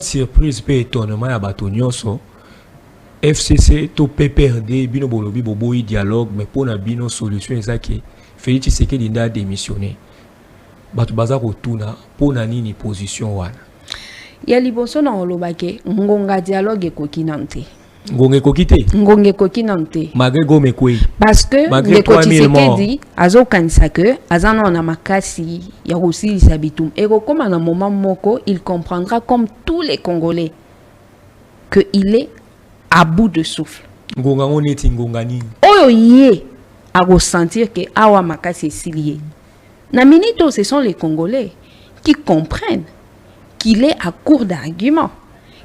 surprise pe étonnement ya bato nyonso FCC to PPRD bino bolobi boboyi dialogue mais pour na bino solution ezaki Félix Tshisekedi nda démissionner bato baza kotuna pour na nini position wana ya liboso na olobake ngonga dialogue ekokinante ngonge kokite ngonge kokinante malgré gome kwei parce que ndeko Tshisekedi azokanisa que azana na makasi ya kosilisa bitum ekokoma na moment moko il comprendra comme tous les Congolais que il est à bout de souffle ngonga ngoneti ngonga nini oyo ye a ressentir que awa makasi esilié na minute ce sont les Congolais qui comprennent qu'il est à court d'arguments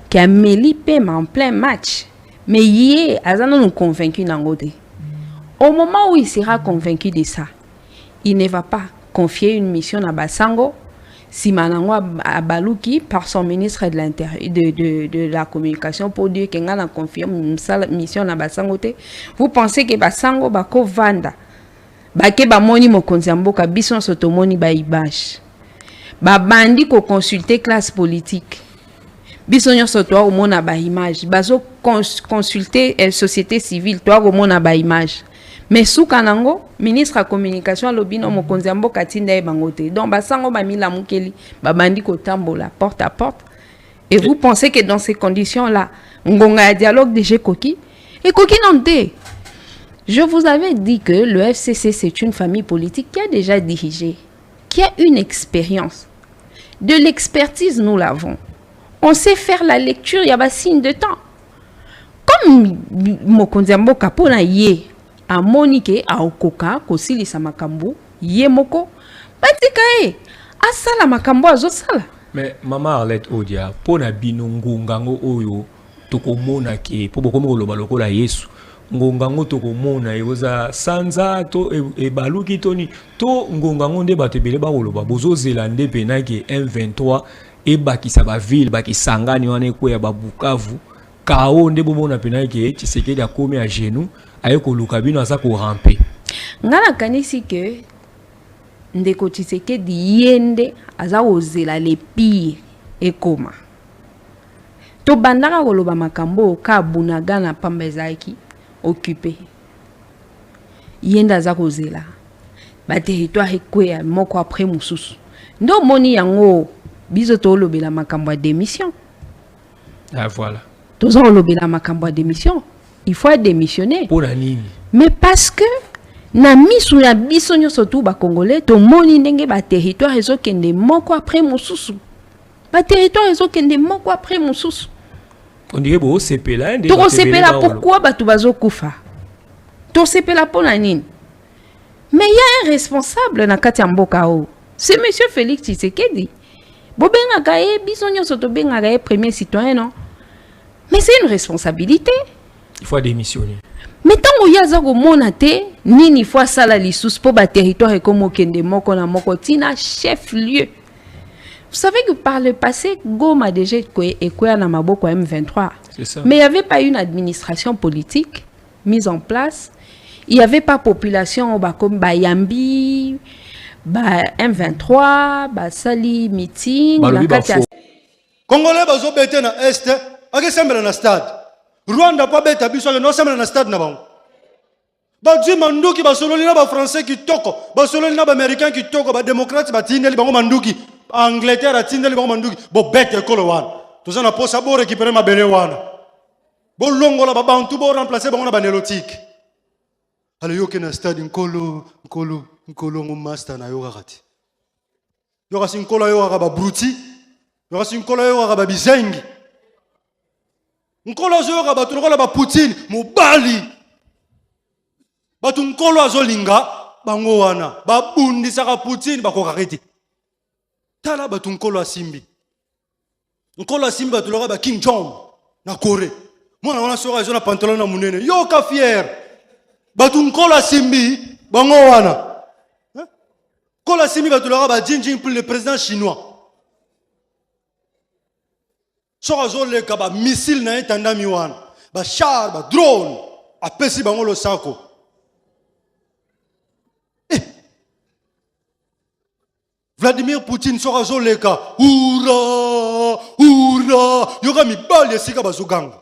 qu'Amélie Pema en plein match mais hier azana nous convaincu nangote au moment où il sera convaincu de ça il ne va pas confier une mission à Basango si Manango a baluki par son ministre de l'Intérieur de la communication pour dire qu'il a confié une mission à Basango. Vous pensez que Basango bako vanda bake ba moni mokonzi mboka bison sotomoni ba ibage ba bandi ko consulter classe politique bison nyonso to au mona ba image bazo consulter société civile to au mona ba image mais soukanango ministre de la communication lobino mokonzi mboka tinda e bangote donc basango ba mila mukeli ba bandi ko tambola porte à porte et vous pensez que dans ces conditions là ngonga dialogue de Koki et Koki nante. Je vous avais dit que le FCC c'est une famille politique qui a déjà dirigé, qui a une expérience. De l'expertise nous l'avons. On sait faire la lecture, il y a un signe de temps. Comme mokonzi mboka pona ye a Monique a Okoka kosili sa makambo ye moko batika e asala makambo azosala mais mama Arlette Odia pona bino ngongango oyo tokomona ke po bokomo loba lokola Yesu ngongango tokomona eoza sanza to ebaluki toni to ngongango nde batebele ba koloba bozozela nde penaki M23 ebakisa ba ville bakisangani wana ekweya ba Bukavu kao nde bomona penaki Tshisekedi akomi à genoux ayeko luka bino asa ko ramper ngana kanisi ke ndeko Tshisekedi yende aza ozela le pire ekoma to bandaka koloba makambo ka bunaga na pamba ezaki occupé yenda aza kozela ba territoire ekweya moko après mususu ndo moni yango bizo to lobela makambo ya démission ah voilà tozo lobela makambo ya démission il faut démissionner pour la nini mais parce que na misu ya biso nyonso tu ba congolais to moni ndenge ba territoire ezokende moko après mususu ba territoire ezokende moko après mususu on dirait bo sepela ndeko to sepela pourquoi batu bazokufa to sepela pona nini mais il y a un responsable na kati ya mboka o c'est monsieur Félix Tshisekedi bobenga kaye biso nyonso to benga kaye premier citoyen non mais c'est une responsabilité il faut démissionner mais tant que yaza ko monate nini fois sala lisusu po ba territoire comme kende moko na moko tina chef lieu. Vous savez que par le passé Goma a déjà écoué na maboko M23. C'est ça. Mais il n'y avait pas une administration politique mise en place. Il n'y avait pas population comme Bayambi, M23, Sali meeting, Congolais bazo bete na est, ake sembela na stade. Rwanda pa beta biso no sembela na stade na bango. Ba di manduki ba sololi na ba français ki toko, ba sololi na ba américain ki toko, ba démocrate ba tindeli bango manduki, Angleterre a tindeli bango manduki, bo bete kolo wana. Toza na posa bo récupérer ma bele wana. Bo longola ba bantu bo remplacer bango na ba nélotique. Ale yo ke na stade nkolo ngo master na yo kakati. Yo kasi nkolo yo ka ba bruti, yo kasi nkolo yo ka ba bizengi. Nkolo zo yo ka ba tulokola ba Poutine, mobali. Batu nkolo azolinga bango wana babundisa ka Poutine bakokarete tala batu nkolo asimbi batu loka ba King Jong na Corée mwana wana soka ezona pantalon na munene yo ka fier batu nkolo asimbi bango wana nkolo asimbi batu loka ba Xi Jinping le président chinois soka zoleka ba missile na etandami wana ba char ba drone apesi bango lo sako. Vladimir Poutine sera zoleka. Oura, oura. mbula yoka mibali esika bazoganga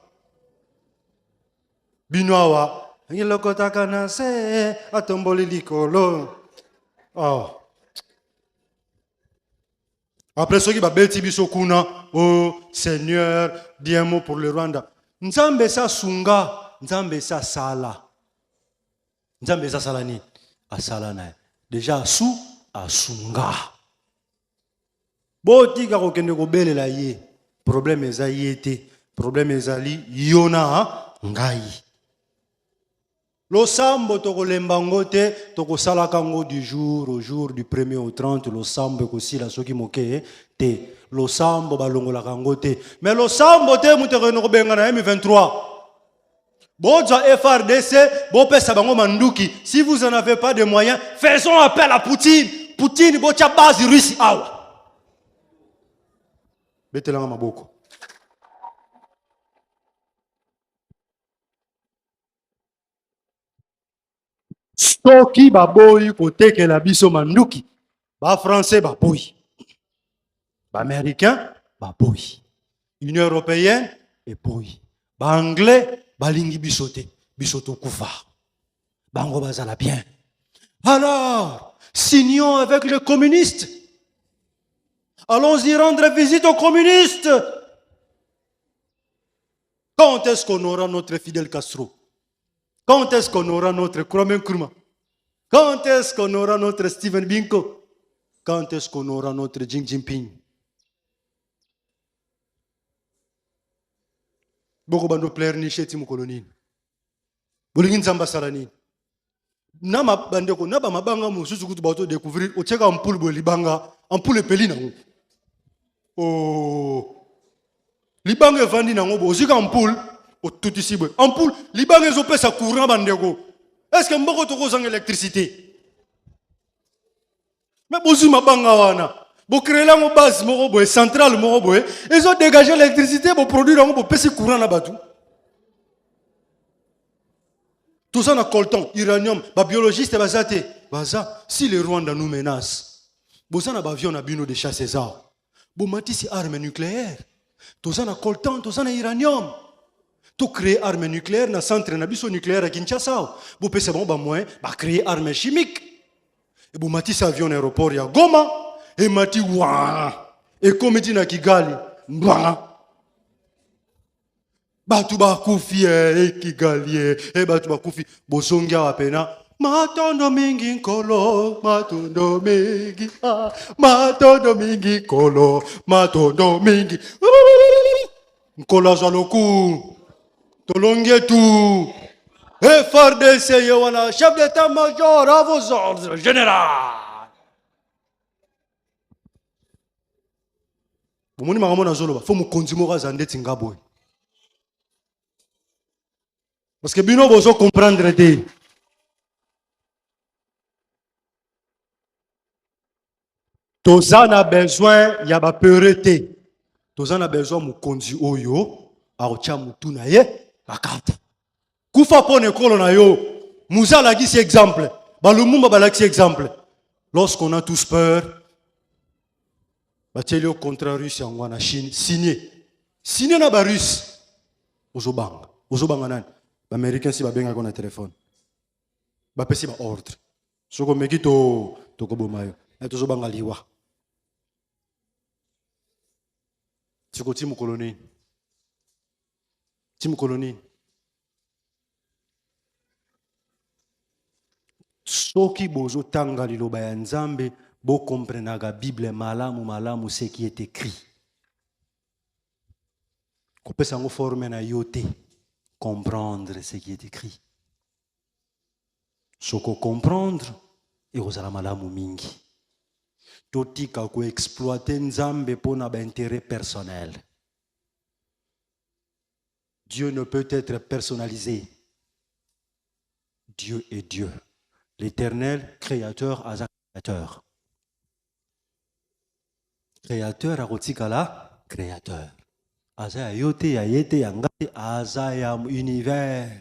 bino awa ngilokotaka na se atomboli likolo. Oh. Après ce qui va bêti biso kuna, oh Seigneur, dis un mot pour le Rwanda. Nzambe sa sunga, nzambe sa sala. Nzambe sa salani, asala na. Déjà sou asunga. Boti ka kokende ko belela ye. Problème eza yete, problème ezali yona ngai. Lo sambo toko lembango te, toko salakango du jour au jour, du 1er au 30, lo sambo kosi la soki moke te. Lo sambo balongola kango te. Mais lo sambo te muteko no benga na M23. Boja FRDC, bo pesa bango manduki. Si vous en avez pas de moyens, faisons appel à Poutine. Poutine bocha base Russie awa. Betelanga maboko. Soki baboyi koteke la biso manduki, ba français baboyi, ba américain baboyi, Union européenne et boyi, ba anglais balingi bisote, bisoto kufa, bango bazala bien. Alors, signons avec les communistes. Allons-y rendre visite aux communistes. Quand est-ce qu'on aura notre Fidel Castro? Quand est-ce qu'on aura notre Kwame Nkrumah? Quand est-ce qu'on aura notre Steven Biko? Quand est-ce qu'on aura notre Xi Jinping? Boko bando plaire ni sheti mukoloni. Bolingi nzamba salani. Na mabande ko na ba mabanga mususu kutu bato découvrir o cheka ampoule bo libanga, ampoule peli nango. Oh. Libanga evandi nango bo zika ampoule. Tout ici, ampoule, Liban les opé sa courant bandego. Est-ce que mboko toko sang électricité? Mais bozu mabanga wana. Bo créer la mo base mo bo centrale mo bo. Ils ont dégagé l'électricité pour produire un pesi courant na batu. Tout ça na coltan, uranium, ba biologiste bazate. Baza, si le Rwanda nous menace. Boza na ba avion na bino de chasse ça. Bo matisi arme nucléaire. Tout ça na coltan, tout ça na uranium. Tout créer arme nucléaire na centre na biso nucléaire à Kinshasa. Vous pensez bon ba moins ba créer arme chimique. Et vous mati sa avion aéroport ya Goma et mati wa et comme dit na Kigali ba batu ba kufi e Kigali e batu ba kufi bosongia wapena matondo mingi nkolo matondo mingi matondo mingi kolo matondo mingi nkolo zaloku Tolongetu, FRDC, Yowana, chef d'état-major, à vos ordres, général. Vous m'avez dit que faut me continuer à zande tingaboy. Parce que bino bozo comprendre te. Tozan a besoin, y a ba peurete. Tozan a besoin mu kondi oyo, a ocha mutu na ye. Bakata. Kufa pone kolo na yo. Mouza la gisi exemple. Balumumba balaki exemple. Lorsqu'on a tous peur, batelio contre Russie en na Chine signé. Signé na ba Russe. Ozobanga. Ozobanga nani? Ba américain si ba benga ko na téléphone. Ba pesi ba ordre. Soko meki to ko bomayo. Et ozobanga liwa. Soko timu colonie. Tim colonie. Soki bozo tanga liloba ya Nzambe, bo comprenaga Bible malamu ce qui est écrit. Kopesa ngo forme na yote comprendre ce qui est écrit. Soko comprendre et ozala malamu mingi. Totika ko exploiter Nzambe pona ba intérêt personnel. Dieu ne peut être personnalisé. Dieu est Dieu. L'éternel créateur à créateur. Créateur à rotikala, créateur. Aza yote ya yete ya ngate aza ya univers.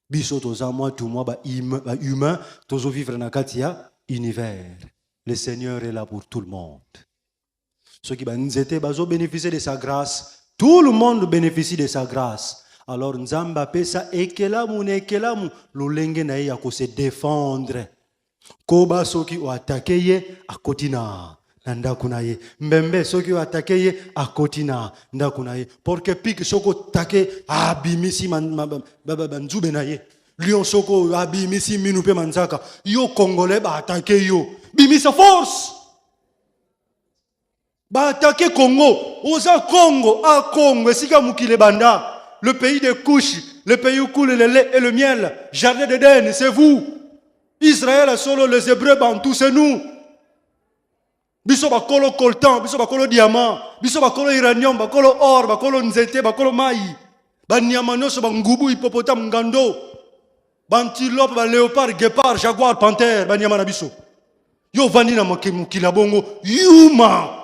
Biso toza moi tout moi ba humain tozo vivre na kati ya univers. Le Seigneur est là pour tout le monde. Ceux qui ba nzete bazo bénéficier de sa grâce Tout le monde bénéficie de sa grâce. Alors Nzamba pesa ekelamu ne ekelamu lolenge na ye ko se défendre. Koba soki o attaquer ye akotina ndako na ye. Mbembe soki o attaquer ye akotina ndako na ye. Porque pik soko take abimisi banzube na ye. Lion soko abimisi minu pe manzaka. Yo Congolais ba attaquer yo. Bimisa force. Ba attaquer Congo. Oza Congo a Congo esika mukile banda. Le pays des couches, le pays où coule le lait et le miel. Jardin d'Éden, c'est vous. Israël solo, les Hébreux bantous, c'est nous. Biso bakolo coltan, biso bakolo diamant, biso bakolo uranium, bakolo or, bakolo nzete, bakolo mai. Banyama nyonso bangubu, hippopotame, ngando. Bantilope, ba léopard, guépard, jaguar, panthère, banyama na biso. Yo vandi na mukila bongo, yuma.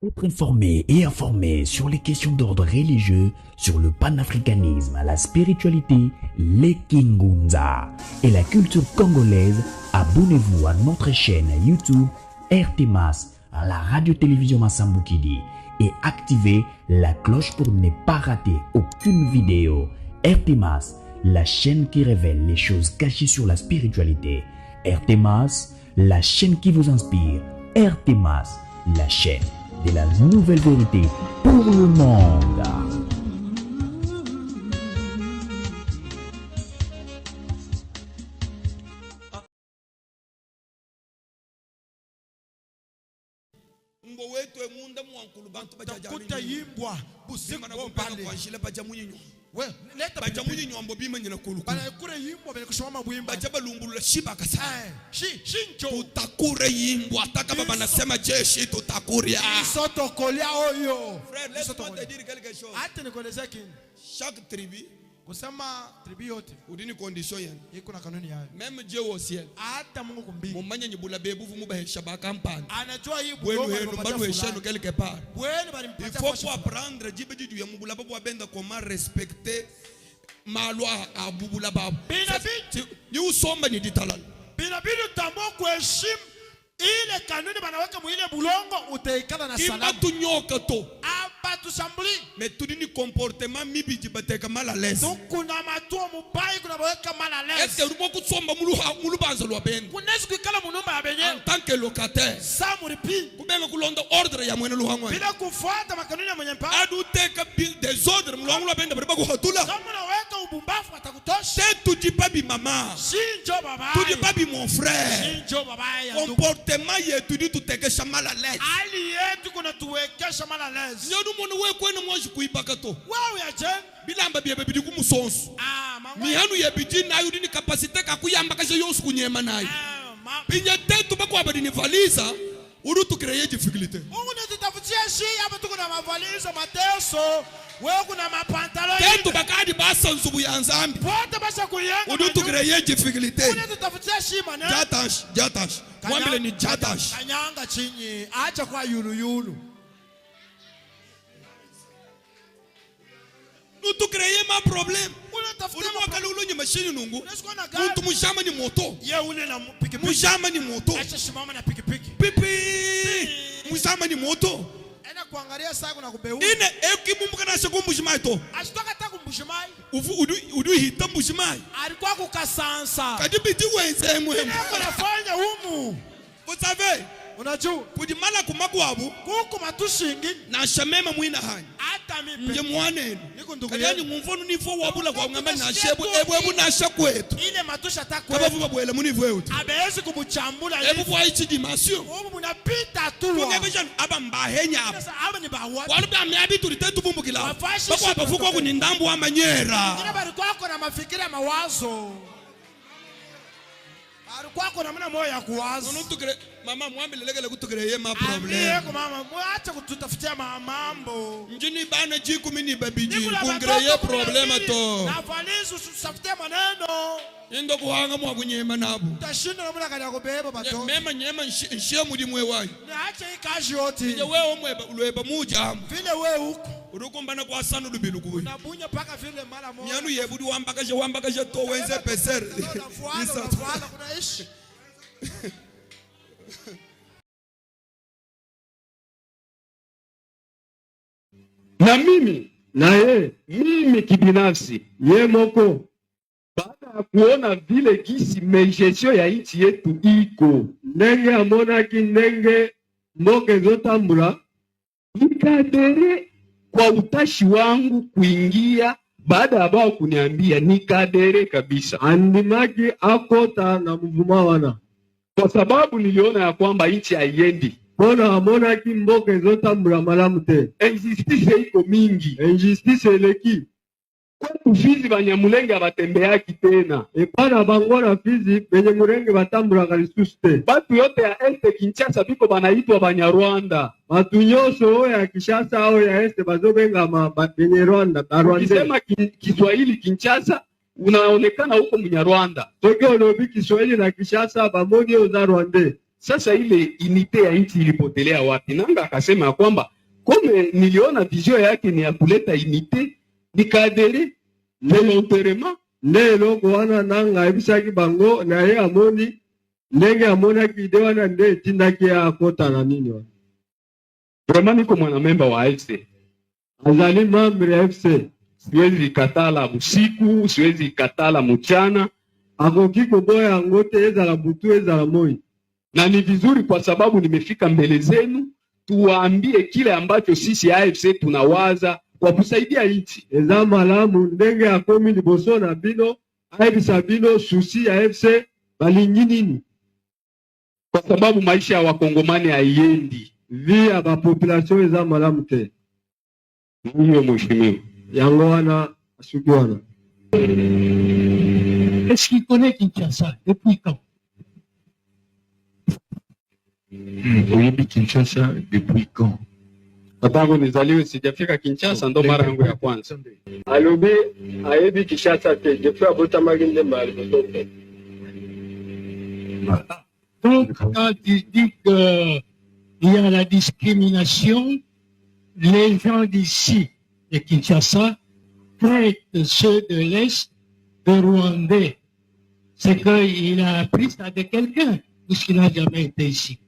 Être informé et informé sur les questions d'ordre religieux, sur le panafricanisme, la spiritualité, les Kingunza et la culture congolaise, abonnez-vous à notre chaîne YouTube RTMAS, à la radio-télévision Massambukidi et activez la cloche pour ne pas rater aucune vidéo. RTMAS, la chaîne qui révèle les choses cachées sur la spiritualité. RTMAS, la chaîne qui vous inspire. RTMAS, la chaîne de la nouvelle vérité pour le monde. Chaque tribu kusema tribu yote udini condition yani iko na kanuni yayo. Même Dieu au ciel hata Mungu kumbingu mumanya nyibula bebu vumu bahesha bakampani anajua hii bulongo bali shenu quelque part bweni bali mpata. Il faut pas prendre jibe jidu ya mubula babu abenda comment respecter ma loi a bubula babu binabidi ni usomba ni ditalala binabidi tambua kuheshimu ile kanuni banaweka mwile bulongo utaikana na salama kimba tunyoka to aba tusambuli mais tout ni comportement mibi jibateka mal à l'aise donc kuna matuo mubai kuna baweka mal à l'aise. Est-ce que rubo kutsomba mulu banza lwa benda kunesi kwikala munumba ya benye en tant que locataire sa muripi kubenga kulonda ordre ya mwene luhangwa bila kufuata makanuni ya mwenye mpa aduteka des ordres mulu lwa benda bariba kuhatula kama naweka ubumbafu atakutosha c'est tout dit pas bi mama shinjo baba tout dit pas bi mon frère shinjo baba ya comportement yetu dit tout tekesha mal à l'aise ali yetu kuna tuwekesha mal à l'aise nyodu mwana we kwena mwaji kuibaka to wao ya je bilamba biebe bidi kumusonso mihanu yebidi na yudi ni kapasite kakuyamba kashe yosu kunyema nayo pinye tetu bakwa badi ni valiza uru tu créer difficulté ungu ne tutafutia shi hapa tuko na mavaliza mateso wewe kuna mapantalo tetu bakadi basa nsubu ya nzambi pote basa kuyenga uru tu créer difficulté ungu ne tutafutia shi maneno jatash mwambile ni jatash kanyanga chinyi acha kwa yulu nous tu créer ma problème unatafuta makalulu ni machine nungu mtu mujama ni moto ye ule na pikipiki mujama ni moto acha simama na pikipiki pipi mujama ni moto ena kuangalia saa kuna kubeu ine ekimumbuka na sekumbushimai to ashitoka ta kumbushimai udu hita mbushimai alikuwa kukasansa kadibiti wenze mwe anafanya humu vous savez unajua kujimala kumakwabo kuko matushingi na shamema mwina hani hata mimi nje mwanene niko ndugu yani mumvono nifo wabula kwa ngamba na shebu ebu na shakwetu ile matusha takwe kaba vuba bwela munivu wetu abezi kubuchambula ebu bwa ichi dimension ubu munapita tu kungebesha aba mbahenya aba ni bawa walibya myabitu litetu bumbukila bakwa bafuko kunindambu wa manyera ina bari kwako na mafikira mawazo kwako na mna moyo ya kuwaza unutukire mama mwambile legele kutukire ma problem yeko mama mwacha kututafutia mambo njini bana jiku mini babiji kungreye problema to na valizu tutafutia maneno ndo kuhanga mwa kunyema nabo tashinda na mna kanya kubeba bato mema nyema nshie mudi mwe wayi na acha ikaji yote nje wewe mweba ulweba muja vile wewe huko urukumbana kwa sanu dubilu kuwe unabunya paka vile mara moja nyanu yebudi wambakaje to wenze peser kuna ishi Na mimi mimi kibinafsi ye moko baada ya kuona vile gisi mejesho ya nchi yetu iko ndenge amonaki ndenge mboka ezotambula, nikadere kwa utashi wangu kuingia. Baada ya bao kuniambia, nikadere kabisa, andimaki akota na mvuma wana, kwa sababu niliona ya kwamba nchi haiendi. Bona amonaki mboka ezotambula malamu te, injustice iko mingi, injustice eleki kwetu Fizi Banyamulenge abatembeaki tena, epana bango na Fizi Banyamulenge batambulaka lisusu te. Batu yote ya este Kinshasa biko banaitwa Banyarwanda, batu nyonso oyo ya Kinshasa oyo ya este bazobengama Banyarwanda, Barwanda. Ukisema Kiswahili Kinshasa unaonekana huko Mnyarwanda, soki olobi Kiswahili na Kinshasa bamoni oza Rwanda. Sasa ile unite ya nchi ilipotelea wapi? Nanga akasema ya kwamba kome niliona vision yake ni ya kuleta unite, nikadere volontairement. Nde eloko wana nanga ebisaki bango na ye amoni ndenge amonaki ide wana nde etindaki ya akota na nini wana. Vraiment niko mwana memba wa AFC, azali membre ya AFC. Siwezi katala usiku, siwezi katala mchana, akoki koboya yango te, ezala butu ezala moi. Na ni vizuri kwa sababu nimefika mbele zenu tuwaambie kile ambacho sisi AFC tunawaza kwa kusaidia nchi. Eza malamu ndenge akomi liboso na bino ayebisa bino susi ya AFC balingi nini, kwa sababu maisha ya wakongomani haiendi, via ba population eza malamu te. Hiyo mheshimiwa yango wana asuki wana. Est-ce qu'il connaît Kinshasa depuis quand? Oui, Kinshasa depuis quand? Babangu nizaliwe sijafika Kinshasa, ndo mara yangu ya kwanza. Alobi ayebi Kinshasa te, depuis abota maginde mali bosoto. Donc quand tu dis que il y a la discrimination, les gens d'ici de Kinshasa traitent ceux de l'Est de Rwandais. C'est qu'il a appris ça de quelqu'un, puisqu'il n'a jamais été ici.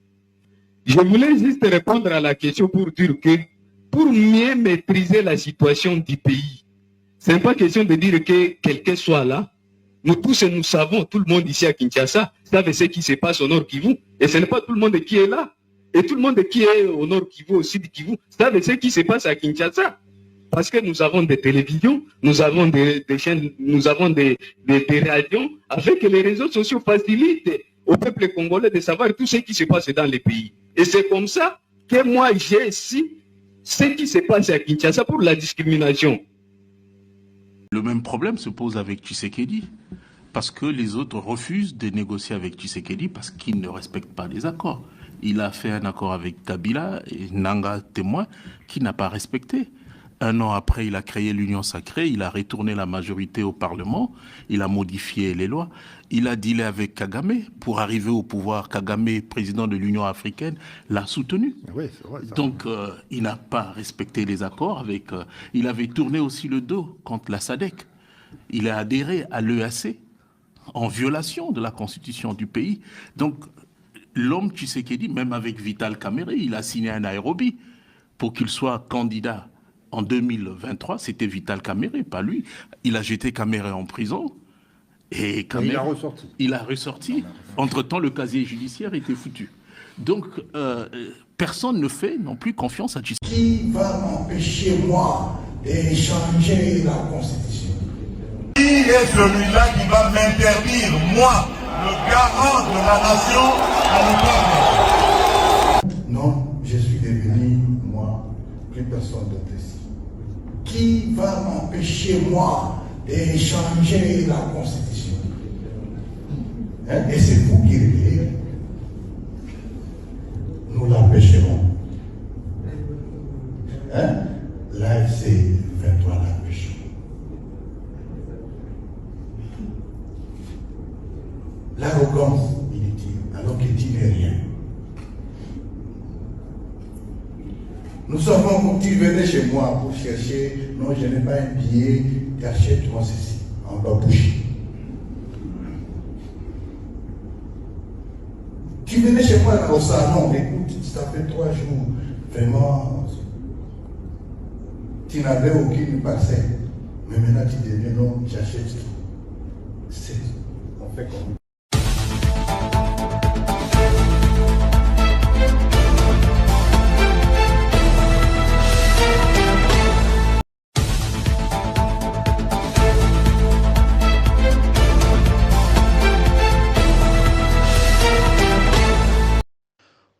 Je voulais juste répondre à la question pour dire que pour mieux maîtriser la situation du pays, ce n'est pas question de dire que quelqu'un soit là. Nous tous, nous savons, tout le monde ici à Kinshasa savent ce qui se passe au Nord Kivu. Et ce n'est pas tout le monde qui est là. Et tout le monde qui est au Nord Kivu, au Sud Kivu, savent ce qui se passe à Kinshasa. Parce que nous avons des télévisions, nous avons des chaînes, nous avons des radios, avec les réseaux sociaux facilitent au peuple congolais de savoir tout ce qui se passe dans les pays. Et c'est comme ça que moi j'ai ici ce qui se passe à Kinshasa pour la discrimination. Le même problème se pose avec Tshisekedi, parce que les autres refusent de négocier avec Tshisekedi parce qu'ils ne respectent pas les accords. Il a fait un accord avec Kabila et Nanga témoin qui n'a pas respecté. Un an après, il a créé l'Union sacrée, il a retourné la majorité au Parlement, il a modifié les lois, il a dealé avec Kagame pour arriver au pouvoir. Kagame, président de l'Union africaine, l'a soutenu. Oui, c'est vrai, ça. Donc, il n'a pas respecté les accords avec... il avait tourné aussi le dos contre la SADC. Il a adhéré à l'EAC en violation de la constitution du pays. Donc, l'homme Tshisekedi, même avec Vital Kamerhe, il a signé un Nairobi pour qu'il soit candidat. En 2023, c'était Vital Kamerhe, pas lui. Il a jeté Kamerhe en prison. Et Kamerhe, il a ressorti. Il a ressorti. Entre-temps, le casier judiciaire était foutu. Donc, personne ne fait non plus confiance à Tshisekedi. Qui va m'empêcher, moi, d'échanger la Constitution? Qui est celui-là qui va m'interdire, moi, le garant de la nation, à ne pas? Non, je suis devenu, moi, plus personne d'autre ici. Qui va m'empêcher, moi, d'échanger la Constitution? Hein? Et c'est vous qui le nous l'empêcherons. Hein? L'AFC 23 l'empêche. L'arrogance inutile, alors qu'il dit rien. Nous savons que tu venais chez moi pour chercher, non, je n'ai pas un billet, t'achètes-moi ceci, en babouche. Tu venais chez moi au salon, écoute, ça fait 3 jours, vraiment, tu n'avais aucune parcelle. Mais maintenant, tu deviens non, j'achète tout. On fait comme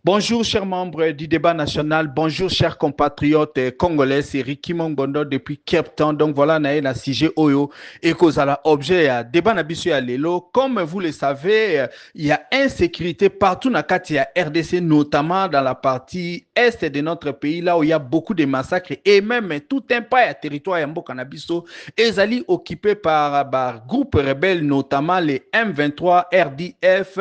Bonjour chers membres du débat national, bonjour chers compatriotes congolais, c'est Ricky Mongondo depuis Cape Town. Donc voilà, on a un sujet Oyo et cause à l'objet à débat nabisu à l'élo. Comme vous le savez, il y a insécurité partout dans la RDC, notamment dans la partie est de notre pays, là où il y a beaucoup de massacres et même tout un pas à territoire Yambo Canabiso, Ezali occupé par groupes rebelles, notamment les M23, RDF,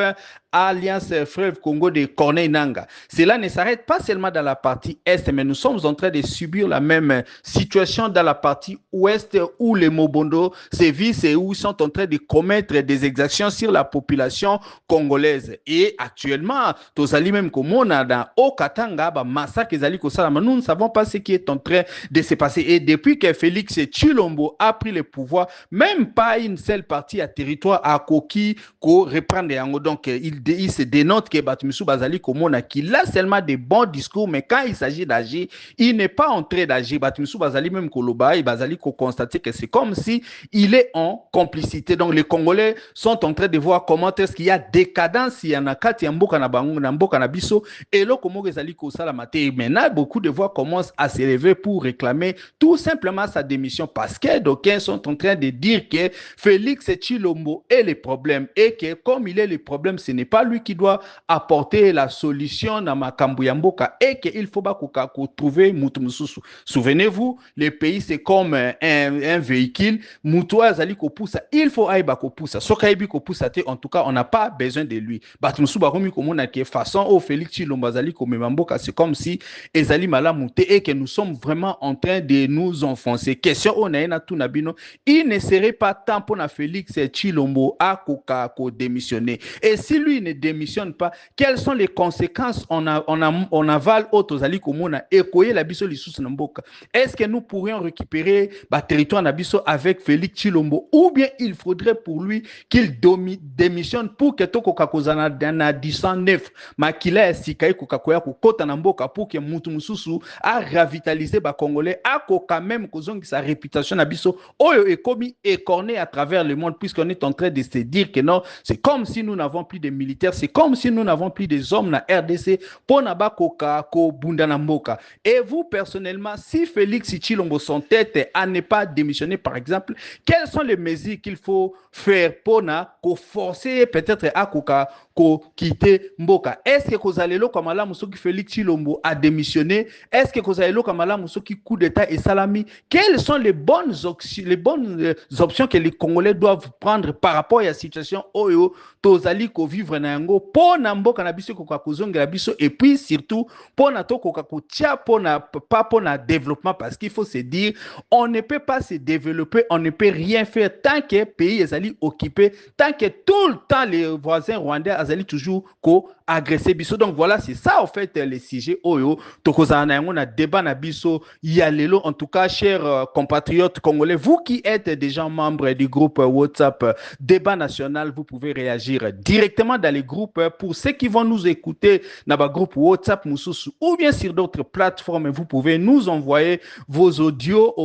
Alliance Fleuve Congo de Corneille Nanga. Cela ne s'arrête pas seulement dans la partie est, mais nous sommes en train de subir la même situation dans la partie ouest où les Mobondo sévissent et où ils sont en train de commettre des exactions sur la population congolaise. Et actuellement, Tozali même comme on a dans Okatanga, massacre Ezali Kosalama, nous ne savons pas ce qui est en train de se passer. Et depuis que Félix Tshilombo a pris le pouvoir, même pas une seule partie à territoire à Koki ko reprendre yango. Donc il se dénote que Batmusu Bazali Komona qu'il a seulement des bons discours, mais quand il s'agit d'agir, il n'est pas en train d'agir. Batmusu Bazali même Koloba et Bazali ko constater que c'est comme si il est en complicité. Donc les Congolais sont en train de voir comment est-ce qu'il y a décadence, il y en a quatre Yamboka na bango na mboka na biso et là comment Ezali Kosala maté. Maintenant beaucoup de voix commencent à s'élever pour réclamer tout simplement sa démission parce que d'aucuns sont en train de dire que Félix Tshilombo est le problème et que comme il est le problème, ce n'est pas lui qui doit apporter la solution dans Makambu Yamboka et qu'il faut trouver Mutumussu. Souvenez-vous, le pays c'est comme un véhicule. Mutua Azali Kopusa, il faut aïba Kopusa. Sokaibi Kopusa, en tout cas, on n'a pas besoin de lui. Batumusu Baromi Komona qui est façon au Félix Tshilombo Azali Komemamboka, c'est comme si Ezali Malamute et que nous sommes vraiment en train de nous enfoncer. Question on a tout nabino, il ne serait pas temps pour Félix Tshilombo à Kokako démissionner. Et si lui ne démissionne pas, quelles sont les conséquences on avale Otozali Komona et Koye la biso lissus Namboka? Est-ce que nous pourrions récupérer le territoire Nabiso avec Félix Tshilombo ou bien il faudrait pour lui qu'il démissionne pour que Toko Kakozana dana 109 makila sikai kokakoya kokota Namboka pour que Mutumussu a revitalisé ba Congolais a quand même kozongi sa réputation Nabiso oyo ekomi écorné à travers le monde puisqu'on est en train de se dire que non, c'est comme si nous n'avons plus de militaires, c'est comme si nous n'avons plus des hommes na RDC pour naba koka ko bunda na mboka. Et vous personnellement, si Félix Tshilombo son tête à ne pas démissionner par exemple, quelles sont les mesures qu'il faut faire pour na ko forcer peut-être à koka ko quitter mboka? Est-ce que kozalelo kamala musoki Félix Tshilombo a démissionné? Est-ce que kozalelo kamala musoki coup d'état et salami? Quelles sont les bonnes options que les Congolais doivent prendre par rapport à la situation oyo tozali ko vivre na yango po na mboka na biso ko kozongela biso et puis surtout po na to ko tia po na pas po na développement parce qu'il faut se dire on ne peut pas se développer, on ne peut rien faire tant que pays ezali occupé, tant que tout le temps les voisins rwandais azali toujours ko agresser biso. Donc voilà, c'est ça en fait les sujets oyo tokozana na yango na débat na biso yalelo. En tout cas, chers compatriotes congolais, vous qui êtes déjà membres du groupe WhatsApp Débat National, vous pouvez réagir directement dans les groupes. Pour ceux qui vont nous écouter dans le groupe WhatsApp Moussousou ou bien sur d'autres plateformes, vous pouvez nous envoyer vos audios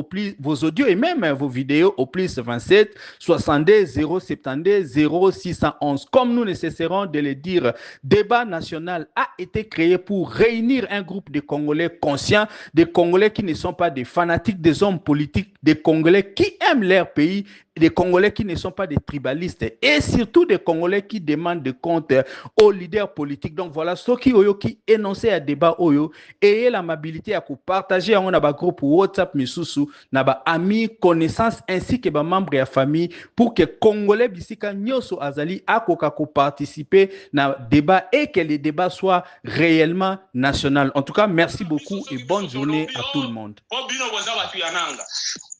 et même vos vidéos au plus 27 62 072 0611. Comme nous ne cesserons de le dire, Débat National a été créé pour réunir un groupe de Congolais conscients, des Congolais qui ne sont pas des fanatiques, des hommes politiques, des Congolais qui aiment leur pays, des Congolais qui ne sont pas des tribalistes et surtout des Congolais qui demandent des comptes aux leaders politiques. Donc voilà, ceux qui ont énoncé un débat oyo et l'amabilité à partager en un groupe WhatsApp Misusu, naba amis, connaissances ainsi que membres de la famille pour que Congolais bisika nyoso azali akoka ko participer na débat et que les débats soient réellement national. En tout cas, merci beaucoup et bonne journée à tout le monde.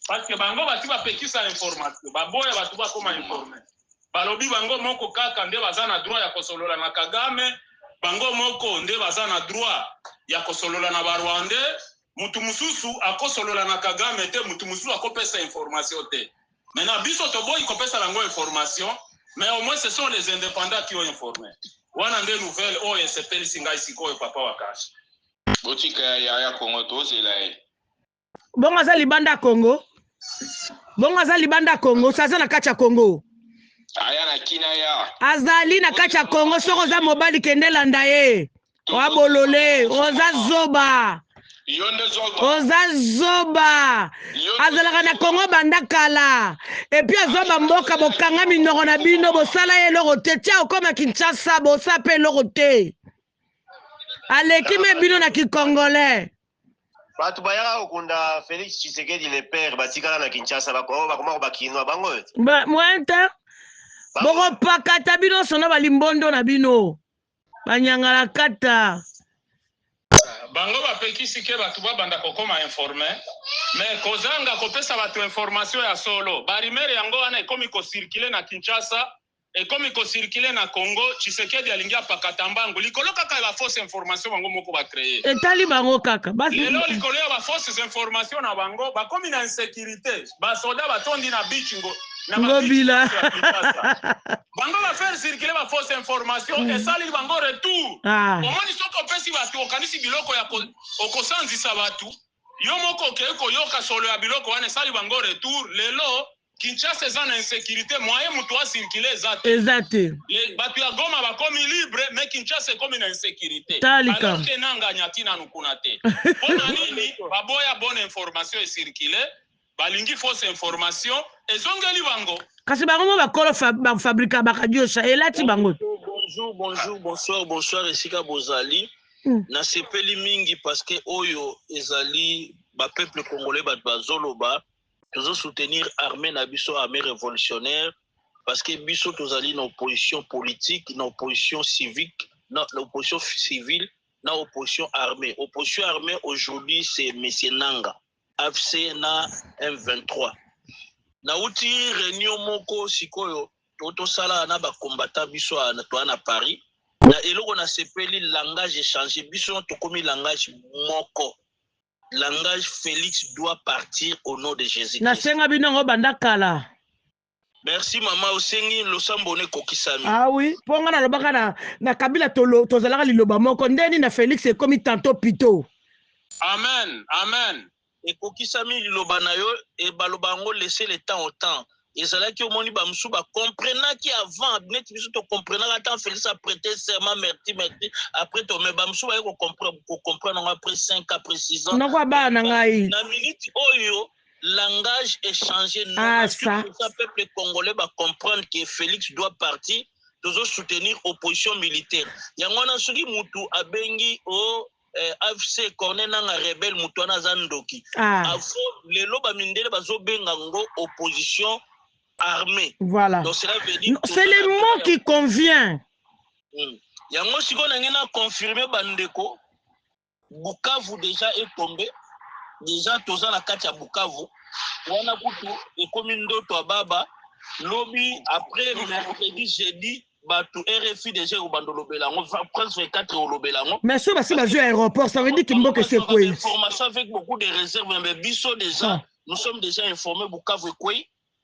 Parce que bango bati ba pekisa information baboya batu ba koma informer balobi bango moko kaka nde baza na droit ya kosolola na Kagame, bango moko nde baza na droit ya kosolola na Barwandais, mutu mususu akosolola na Kagame te, mutu mususu akopesa information te. Maintenant biso toboyi kopesa lango information, mais au moins ce sont les indépendants qui ont informé. Wana nde nouvelle oyo sepelisi ngai sikoyo papa wakashi. Botika ya Congo tozela e. Bongo aza libanda Congo. Bongo aza libanda Congo, saza na kacha Congo. Aya na kina ya. Azali na kacha Congo soko za mobali kende landa ye. Wa bolole, oza zoba. Yonde zoba. Oza zoba. Azalaka na Congo banda kala. Et puis azoba mboka bokanga minoko na bino bosala ye loko te. Tia okoma Kinshasa bosape loko te. Aleki me bino na Kikongolais. Batu bayaka okunda Félix Tshisekedi le père batikala na Kinshasa bakoma bakinwa bango. Mwenta. Boko pakata bino sona balimbondo na bino. Banyangala kata. Bango bapekisi ke batu babanda kokoma informe, mais kozanga kopesa batu information ya solo. Barimere yango wana ekomi ko circuler na Kinshasa, ekomi ko circuler na Congo, Tshisekedi alingia pakata mbangu. Likolo kaka ba fausse information bango moko ba créer. Etali bango kaka. Basi lelo likolo ya ba fausse information na bango, bakomi na insécurité. Ba soda batondi na bichingo. Ngobila. Bango va faire circuler ma fausse information et ça li bango retour. Omoni soko pesi batu okanisi biloko ya okosanzisa batu. Yo moko ke ko yoka solo ya biloko wane sali bango retour. Lelo Kinshasa eza na insécurité moyen mutu a circuler ezate. Ezate. Batu ya Goma bakomi libre mais Kinshasa ekomi na insécurité. Talika. Alors que nanga nyati na nukuna te. Pona nini baboya bonne information et circuler. Balingi fausse information ezongeli bango. Kasi bango mo bakolo fabrika bakadio sa elati bango. Bonsoir esika bozali. Na sepeli mingi parce que oyo ezali ba peuple congolais bat bazoloba tozo soutenir armée na biso armée révolutionnaire parce que biso tozali na opposition politique, na opposition civique, na opposition civile, na opposition armée. Opposition armée aujourd'hui c'est Monsieur Nanga. AFC na M23. Na uti réunion moko sikoyo toto sala na ba combattant biso na Paris. Na eloko na sepeli langage échangé biso to komi langage moko. Langage Félix doit partir au nom de Jésus. Na senga binongo bandakala. Merci maman osengi losambone kokisami. Ah oui, ponga na lobaka na Kabila tozalaka liloba moko ndeni na Félix ekomi tantôt pito. Amen, amen. Et kokisami liloba na yo et balobango laisser le temps au temps. Et c'est là que omoni ba musu ba comprendre qui avant net biso to comprendre attends Félix a prêté serment merci après to me ba musu ba ko comprendre après 5 après 6 ans. Na kwa ba na ngai. Na minute oyo langage échangé ça peuple congolais va comprendre que Félix doit partir toujours soutenir opposition militaire. Yangona soki mutu abengi o AFC corner na rebelle mutu na zandoki. Afo lelo ba mindele bazo benga ngo opposition armée. Voilà. Donc cela veut dire c'est le mot qui convient. Yango siko na ngena confirmer bandeko Bukavu déjà est tombé. Déjà toza na kati ya Bukavu wana kutu ekomi ndoto baba lobby après mercredi jeudi batu RFI déjà au bandolobela on va presque 4 olobela ngo mais ça c'est basé aéroport ça veut dire qu'il mboka c'est quoi information avec beaucoup de réserves mais biso déjà nous sommes déjà informés Bukavu quoi.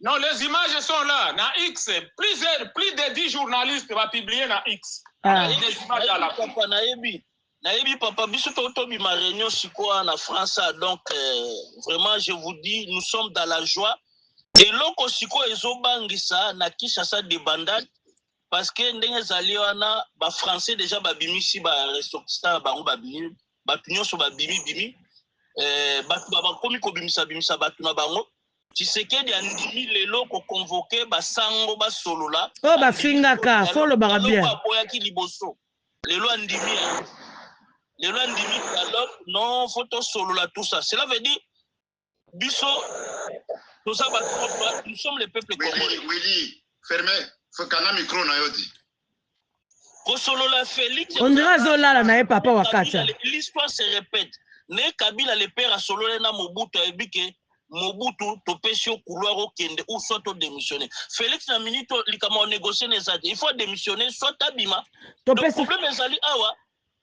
Non, les images sont là na X plus de 10 journalistes va publier na X. Des images à la papa Naïbi papa biso to bi ma réunion sikoa na France donc vraiment je vous dis nous sommes dans la joie et loko siko ezobangisa na Kinshasa de bandade parce que ndenge zali wana ba français déjà ba bimisi ba ressortissant bango ba bimi ba tunyo so ba bimi batu ba komi ko bimisa batu na bango Tshisekedi andimi lelo ko convoquer ba sango ba solola oh ba fingaka folo ba bien boya ki liboso lelo andimi les lois indiquent alors non photo solo là tout ça cela veut dire biso tout ça nous sommes les peuples congolais. Willy fermez faut kana micro na yodi ko solo la Félix on dirait zola na papa wakata l'histoire se répète ne Kabila le père a solo na Mobutu ebike Mobutu to pesio couloir au kende ou soit to démissionner Félix na minute likama négocier les aides il faut démissionner soit tabima le problème ezali awa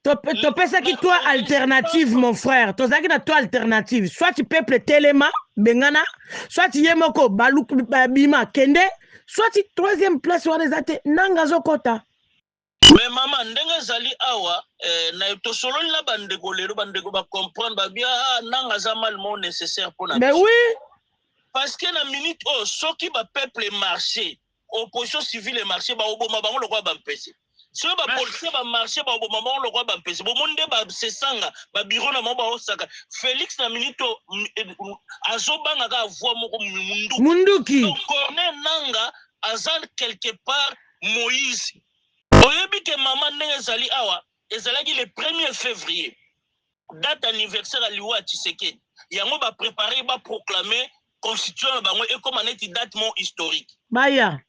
Topesa qui toi alternative, mon frère. Tozaki na toi alternative. Soit tu peuple telema, bengana, soit tu yemoko, baluk, bima, kende, soit tu troisième place, ou des nangazo kota. Mais maman, ndenge zali awa, na to solo la bandeko lero bandeko ba comprendre ba bien nangaza mal mon nécessaire pour na. Mais oui. Parce que na minute oh soki ba peuple marché, opposition civile marché ba oboma bango lokwa ba mpesi. Si ba policier ba marché ba oboma bango lokwa ba mpesi. Bo monde ba sesanga ba bureau na mo ba osaka. Félix na minute azobanga ka voix moko munduki. Munduki. Donc corner nanga azal quelque part Moïse. Oyebi ke maman ndenge zali awa ezalaki le 1er février date anniversaire à Liwa Tshisekedi yango ba préparer ba proclamer constitution bango et comme aneti date mon historique baya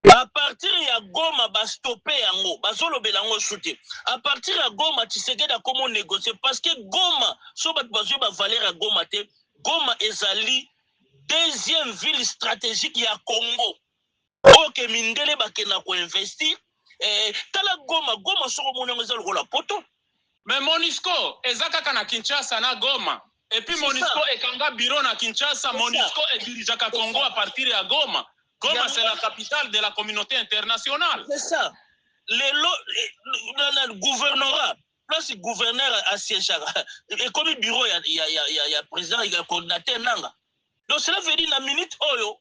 à partir ya Goma ba stopper yango bazolobela yango shooter à partir ya Goma Tshisekedi a comment négocier parce que Goma so ba bazwe ba valeur ya Goma te Goma ezali deuxième ville stratégique ya Congo OK mindele bakena ko investir tala Goma soko monengo za lokola poto mais Monisco ezaka na Kinshasa na Goma et puis Monisco ekanga bureau na Kinshasa Monisco edirigaka Congo à partir ya Goma c'est la capitale de la communauté internationale. C'est ça. Le gouvernorat place gouverneur à siège et comme bureau il y a président il y a coordinateur nanga donc cela veut dire la minute oyo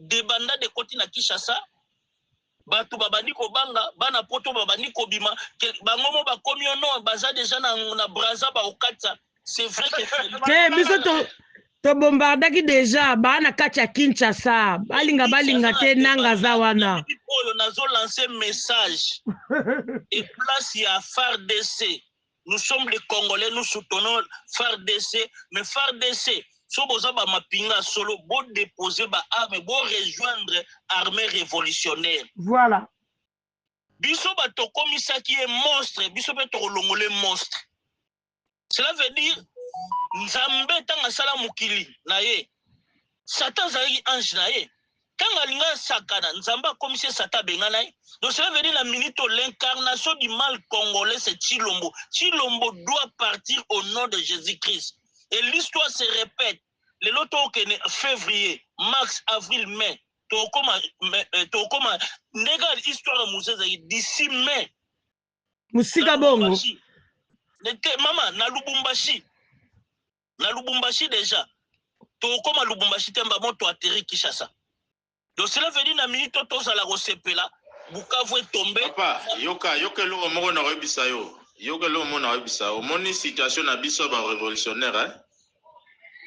débanda de côté na Kinshasa batu babandi ko banga bana poto babandi ko bima bango mo bakomi non baza déjà na Braza ba okatsa c'est vrai que biso to bombardaki déjà bana kacha Kinshasa balinga te nanga za wana oyo nazo lancer message et place ya FARDC nous sommes les Congolais nous soutenons FARDC mais FARDC so boza ba mapinga solo bo déposer ba arme bo rejoindre armée révolutionnaire voilà biso ba to komisa qui est monstre biso be to longole monstre cela veut dire nzambe tanga sala mukili na ye satan zali ange na ye kanga linga sakana nzamba komisa satan benga na ye donc cela veut dire la minute l'incarnation du mal congolais c'est Chilombo doit partir au nom de Jésus-Christ. Et l'histoire se répète. Le loto février, mars, avril, mai. Nega l'histoire d'ici mai. Musika bongo. Maman, na Lubumbashi déjà. Tokoma Lubumbashi temba moto atterri Kinshasa. Donc cela veut dire na minute tous à la Rosepela, Bukavu est tombé. Papa, yoka lo moko na rebisa yo. Yoka lo mona rebisa. Au moni situation na biso ba révolutionnaire hein.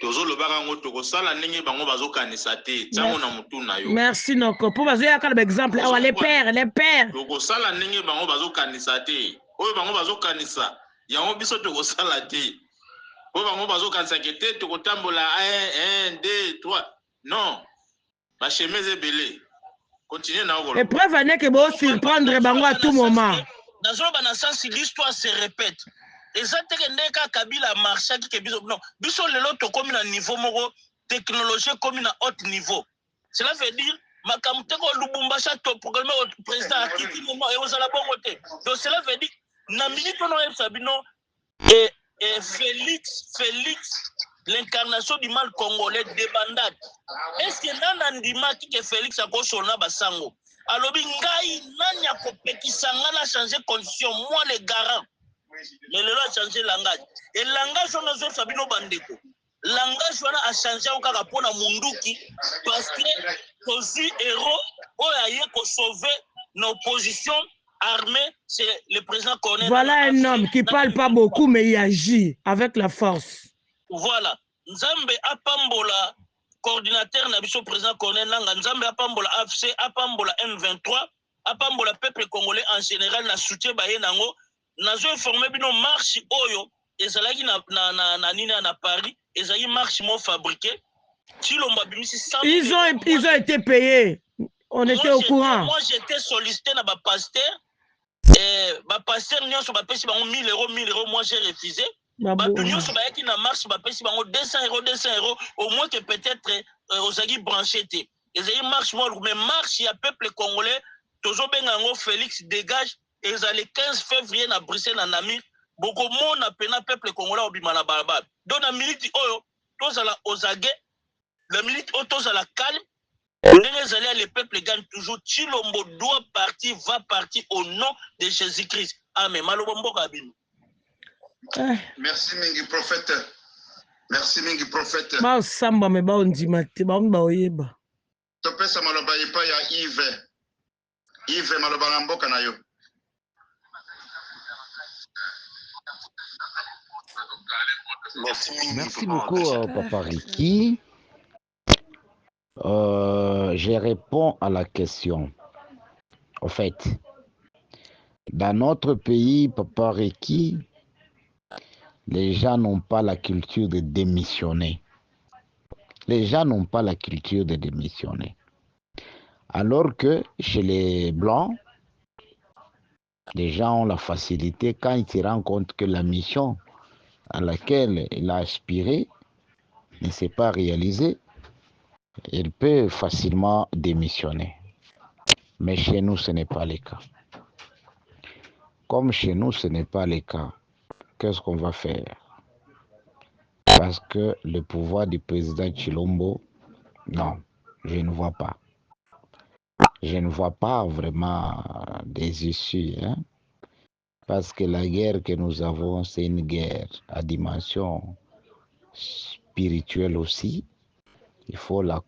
Tozo lo barango toko sala ndenge bango bazokanisa te. Tsango na mutu na yo. Merci noko. Pour bazo ya ka exemple awa les pères. Toko sala ndenge bango bazokanisa te. Oyo bango bazokanisa. Yango biso toko sala te. Oyo bango bazokanisa ke te toko tambola 1 2 3. Non. Ma chemise belé. Continuez na okolo. Et preuve n'est que bon surprendre bango à tout moment. Dans un sens l'histoire se répète. Et ça te Kabila marcha qui biso non. Biso lelo to comme na niveau moko technologie comme na haut niveau. Cela veut dire makamute ko Lubumbashi to programme au président akiti moment et aux ala bongote. Donc cela veut dire na minute no sabino et Félix l'incarnation du mal congolais débandade. Est-ce que nana ndima ki Félix a kosona basango? Alobi ngai nani akopekisanga na changer condition moi les garants. Mais le a changé langage. Et langage on a sabino bandeko. Langage on a changé au kaka pona munduki parce que tosi héros oyaye ko sauver nos positions armées, c'est le président Corneille. Voilà un homme qui parle pas beaucoup mais il agit avec la force. Voilà. Nzambe apambola coordinateur na biso président Corneille Nanga, Nzambe apambola AFC, apambola M23, apambola peuple congolais en général na soutien baye nango. Nazo informé bino marche oyo ezalaki na nina na Paris, ezalaki marche mo fabriqué. Chilombo bimisi 100 ils ont été payés. On était au courant. Moi j'étais sollicité na ba pasteur pasteur nyonso ba pesi bango 1000 euros, moi j'ai refusé. Bato nyonso ba yaki na marche ba pesi bango 200 euros, au moins que peut-être ozaki branché te. Ezalaki marche mo mais marche ya peuple congolais tozo benga ngo Félix dégage Et le 15 février à Bruxelles, en Amérique, beaucoup de monde a peine peuple congolais au Bimana Balbal. Donc, la milite, tous à la Ozagé, la milite, tous à la calme. Les peuples gagnent toujours. Chilombo doit partir, va partir au nom de Jésus-Christ. Amen. Malobombo Kabino. Merci, Mingi prophète. Merci, Mingi prophète. Ba samba me ba ondima te ba mba oyeba. Topesa maloba yepa ya Yves. Yves maloba na mboka na yo. Merci beaucoup, Papa Ricky. Je réponds à la question. En fait, dans notre pays, Papa Ricky, les gens n'ont pas la culture de démissionner. Les gens n'ont pas la culture de démissionner. Alors que chez les Blancs, les gens ont la facilité quand ils se rendent compte que la mission à laquelle il a aspiré ne s'est pas réalisée, il peut facilement démissionner. Mais chez nous, ce n'est pas le cas. Comme chez nous, ce n'est pas le cas, qu'est-ce qu'on va faire? Parce que le pouvoir du président Chilombo, non, je ne vois pas. Je ne vois pas vraiment des issues. Parce que la guerre que nous avons, c'est une guerre à dimension spirituelle aussi. Il faut la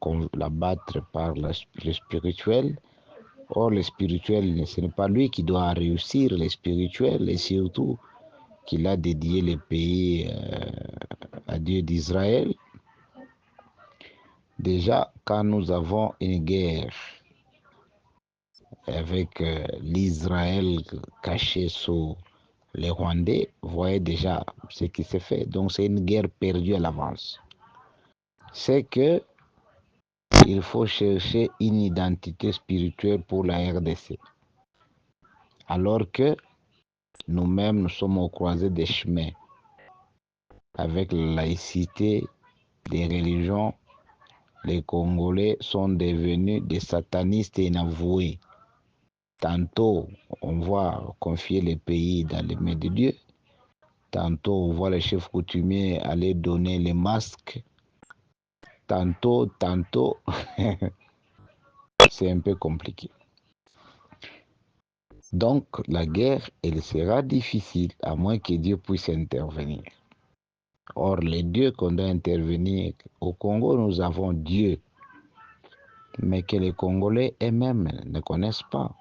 battre par le spirituel. Or, le spirituel, ce n'est pas lui qui doit réussir, le spirituel, et surtout qu'il a dédié le pays à Dieu d'Israël. Déjà, quand nous avons une guerre avec l'Israël caché sous les Rwandais, vous voyez déjà ce qui s'est fait. Donc, c'est une guerre perdue à l'avance. C'est que il faut chercher une identité spirituelle pour la RDC. Alors que nous-mêmes, nous sommes au croisé des chemins. Avec la laïcité des religions, les Congolais sont devenus des satanistes inavoués. Tantôt, on va confier les pays dans les mains de Dieu. Tantôt, on voit les chefs coutumiers aller donner les masques. Tantôt, c'est un peu compliqué. Donc, la guerre, elle sera difficile à moins que Dieu puisse intervenir. Or, les dieux qu'on doit intervenir, au Congo, nous avons Dieu, mais que les Congolais eux-mêmes ne connaissent pas.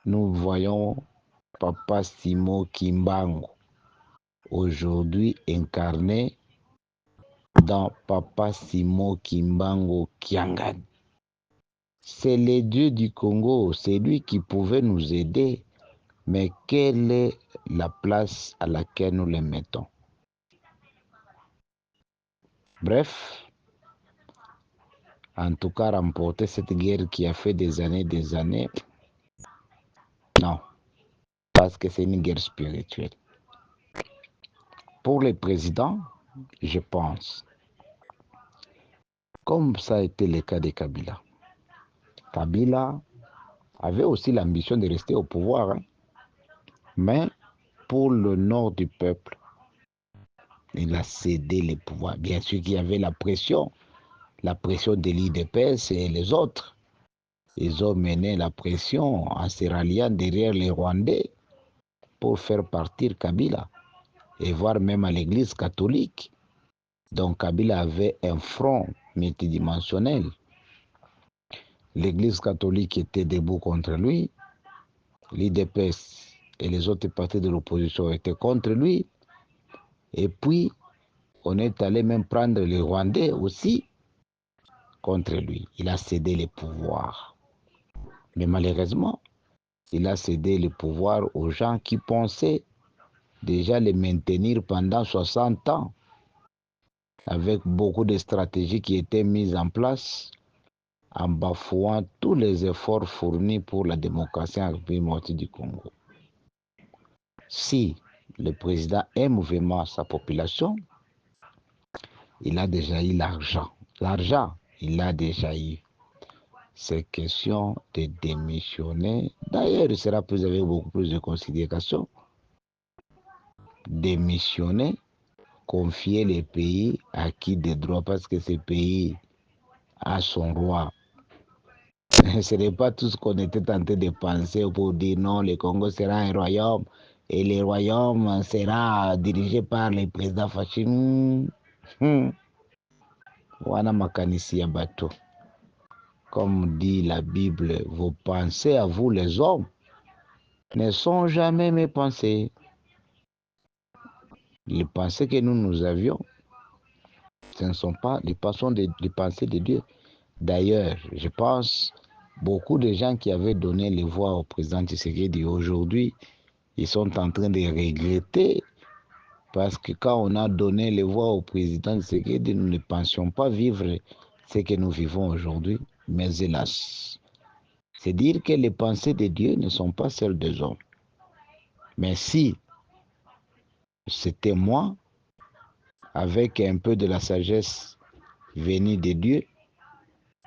Nous voyons Papa Simo Kimbangu, aujourd'hui incarné dans Papa Simo Kimbangu Kiangan. C'est le Dieu du Congo, c'est lui qui pouvait nous aider, mais quelle est la place à laquelle nous les mettons? Bref, en tout cas, remporter cette guerre qui a fait des années, non, parce que c'est une guerre spirituelle. Pour les présidents, je pense, comme ça a été le cas de Kabila. Kabila avait aussi l'ambition de rester au pouvoir, mais pour le nord du peuple, il a cédé le pouvoir. Bien sûr qu'il y avait la pression de l'IDPS et les autres. Ils ont mené la pression en se ralliant derrière les Rwandais pour faire partir Kabila et voire même à l'église catholique. Donc Kabila avait un front multidimensionnel. L'église catholique était debout contre lui, l'IDPS et les autres partis de l'opposition étaient contre lui, et puis on est allé même prendre les Rwandais aussi contre lui. Il a cédé le pouvoir. Mais malheureusement, il a cédé le pouvoir aux gens qui pensaient déjà le maintenir pendant 60 ans, avec beaucoup de stratégies qui étaient mises en place, en bafouant tous les efforts fournis pour la démocratie en République du Congo. Si le président aime vraiment sa population, il a déjà eu l'argent. L'argent, il l'a déjà eu. c'est question de démissionner. D'ailleurs, il sera plus avec beaucoup plus de considération. Démissionner, confier les pays à qui des droits, parce que ce pays a son roi. Ce n'est pas tout ce qu'on était tenté de penser pour dire non, le Congo sera un royaume et le royaume sera dirigé par le président Fachi. Wana makanisi ya bateau. Comme dit la Bible, vos pensées à vous les hommes ne sont jamais mes pensées. Les pensées que nous avions, ce ne sont pas les pensées de Dieu. D'ailleurs, je pense, beaucoup de gens qui avaient donné les voix au président Tshisekedi aujourd'hui, ils sont en train de regretter parce que quand on a donné les voix au président Tshisekedi, nous ne pensions pas vivre ce que nous vivons aujourd'hui. Mais hélas, c'est dire que les pensées de Dieu ne sont pas celles des hommes. Mais si c'était moi, avec un peu de la sagesse venue de Dieu,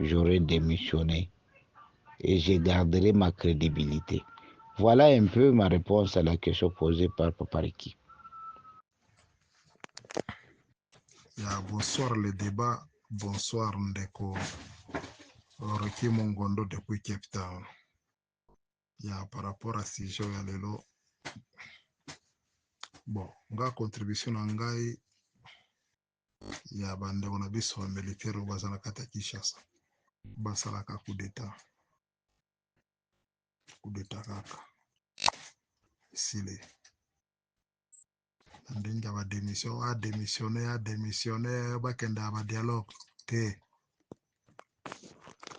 j'aurais démissionné et je garderai ma crédibilité. Voilà un peu ma réponse à la question posée par Papariki. Bonsoir le débat, bonsoir Ndeko Roki Mongondo depuis Cape Town. Par rapport à ce sujet ya lelo, bon, nga contribution na ngai ya bandeko na biso ya militaire bazala kata Kinshasa basalaka coup d'état kaka sile ndenge ba démissionner bakenda ba dialogue te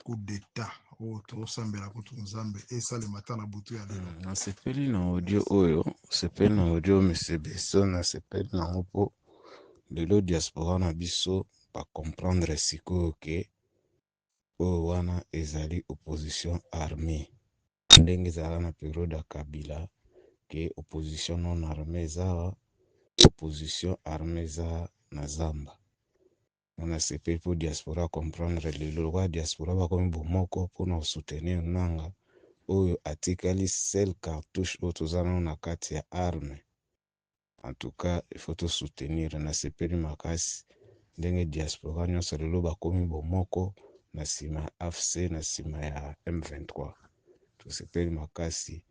coup d'état o to sambela kutu nzambe esale matana butu ya lelo na sepeli na audio oyo sepeli na audio monsieur Besson na sepeli na opo lelo diaspora na biso pa comprendre sikoyo ke oyo wana ezali opposition armée ndenge ezala na periode ya Kabila ke opposition non armée eza opposition armée eza na zamba. On a sepeli pour diaspora comprendre lelo kwa diaspora bakomi bomoko mpona soutenir nanga oyo atikali seul cartouche oyo tozana na kati ya arme. En tout cas, il faut te soutenir na sepeli makasi ndenge diaspora nyonso lelo bakomi bomoko na nsima ya AFC na nsima ya M23. Tosepeli makasi.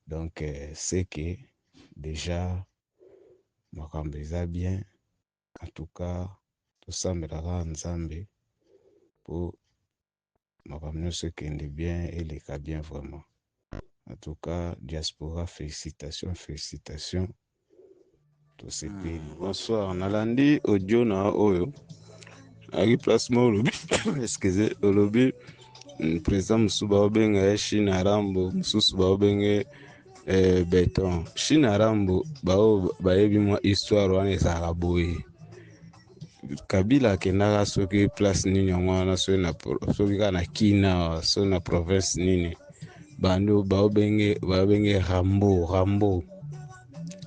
Donc c'est que déjà makambo eza bien. En tout cas, tosambelaka nzambe po makambo nyonso ekende bien eleka bien vraiment. En tout cas, diaspora, félicitations. Bonsoir, nalandi audio na oyo. Agi placement olobi, excusez, olobi président Musuba obenga ya Chine Arambo, Mususu ba obenge Beton. Chine Arambo ba yebi mwa histoire wana ezaka boye. Kabila akendaka soki place nini wana soki ka na Kina so na province nini bando ba obenge Rambo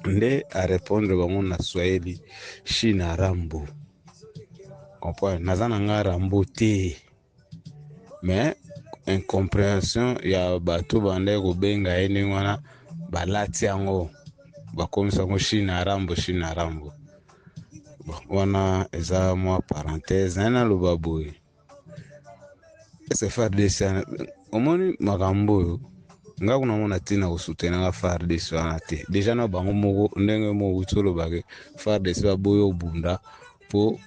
nde a répondre bango na Swahili Chine Arambo. Comprends, naza na nga Rambo te, mais incompréhension ya bato bande kobenga ene wana balati yango bakomisa ngo Chine Arambo. Wana eza mwa parenthèse na loba boye FARDC omoni makambo oyo nga kuna mona tina kosoutenir nga FARDC wana te. Déjà na bango moko ndenge moko tolobake FARDC baboyo obunda po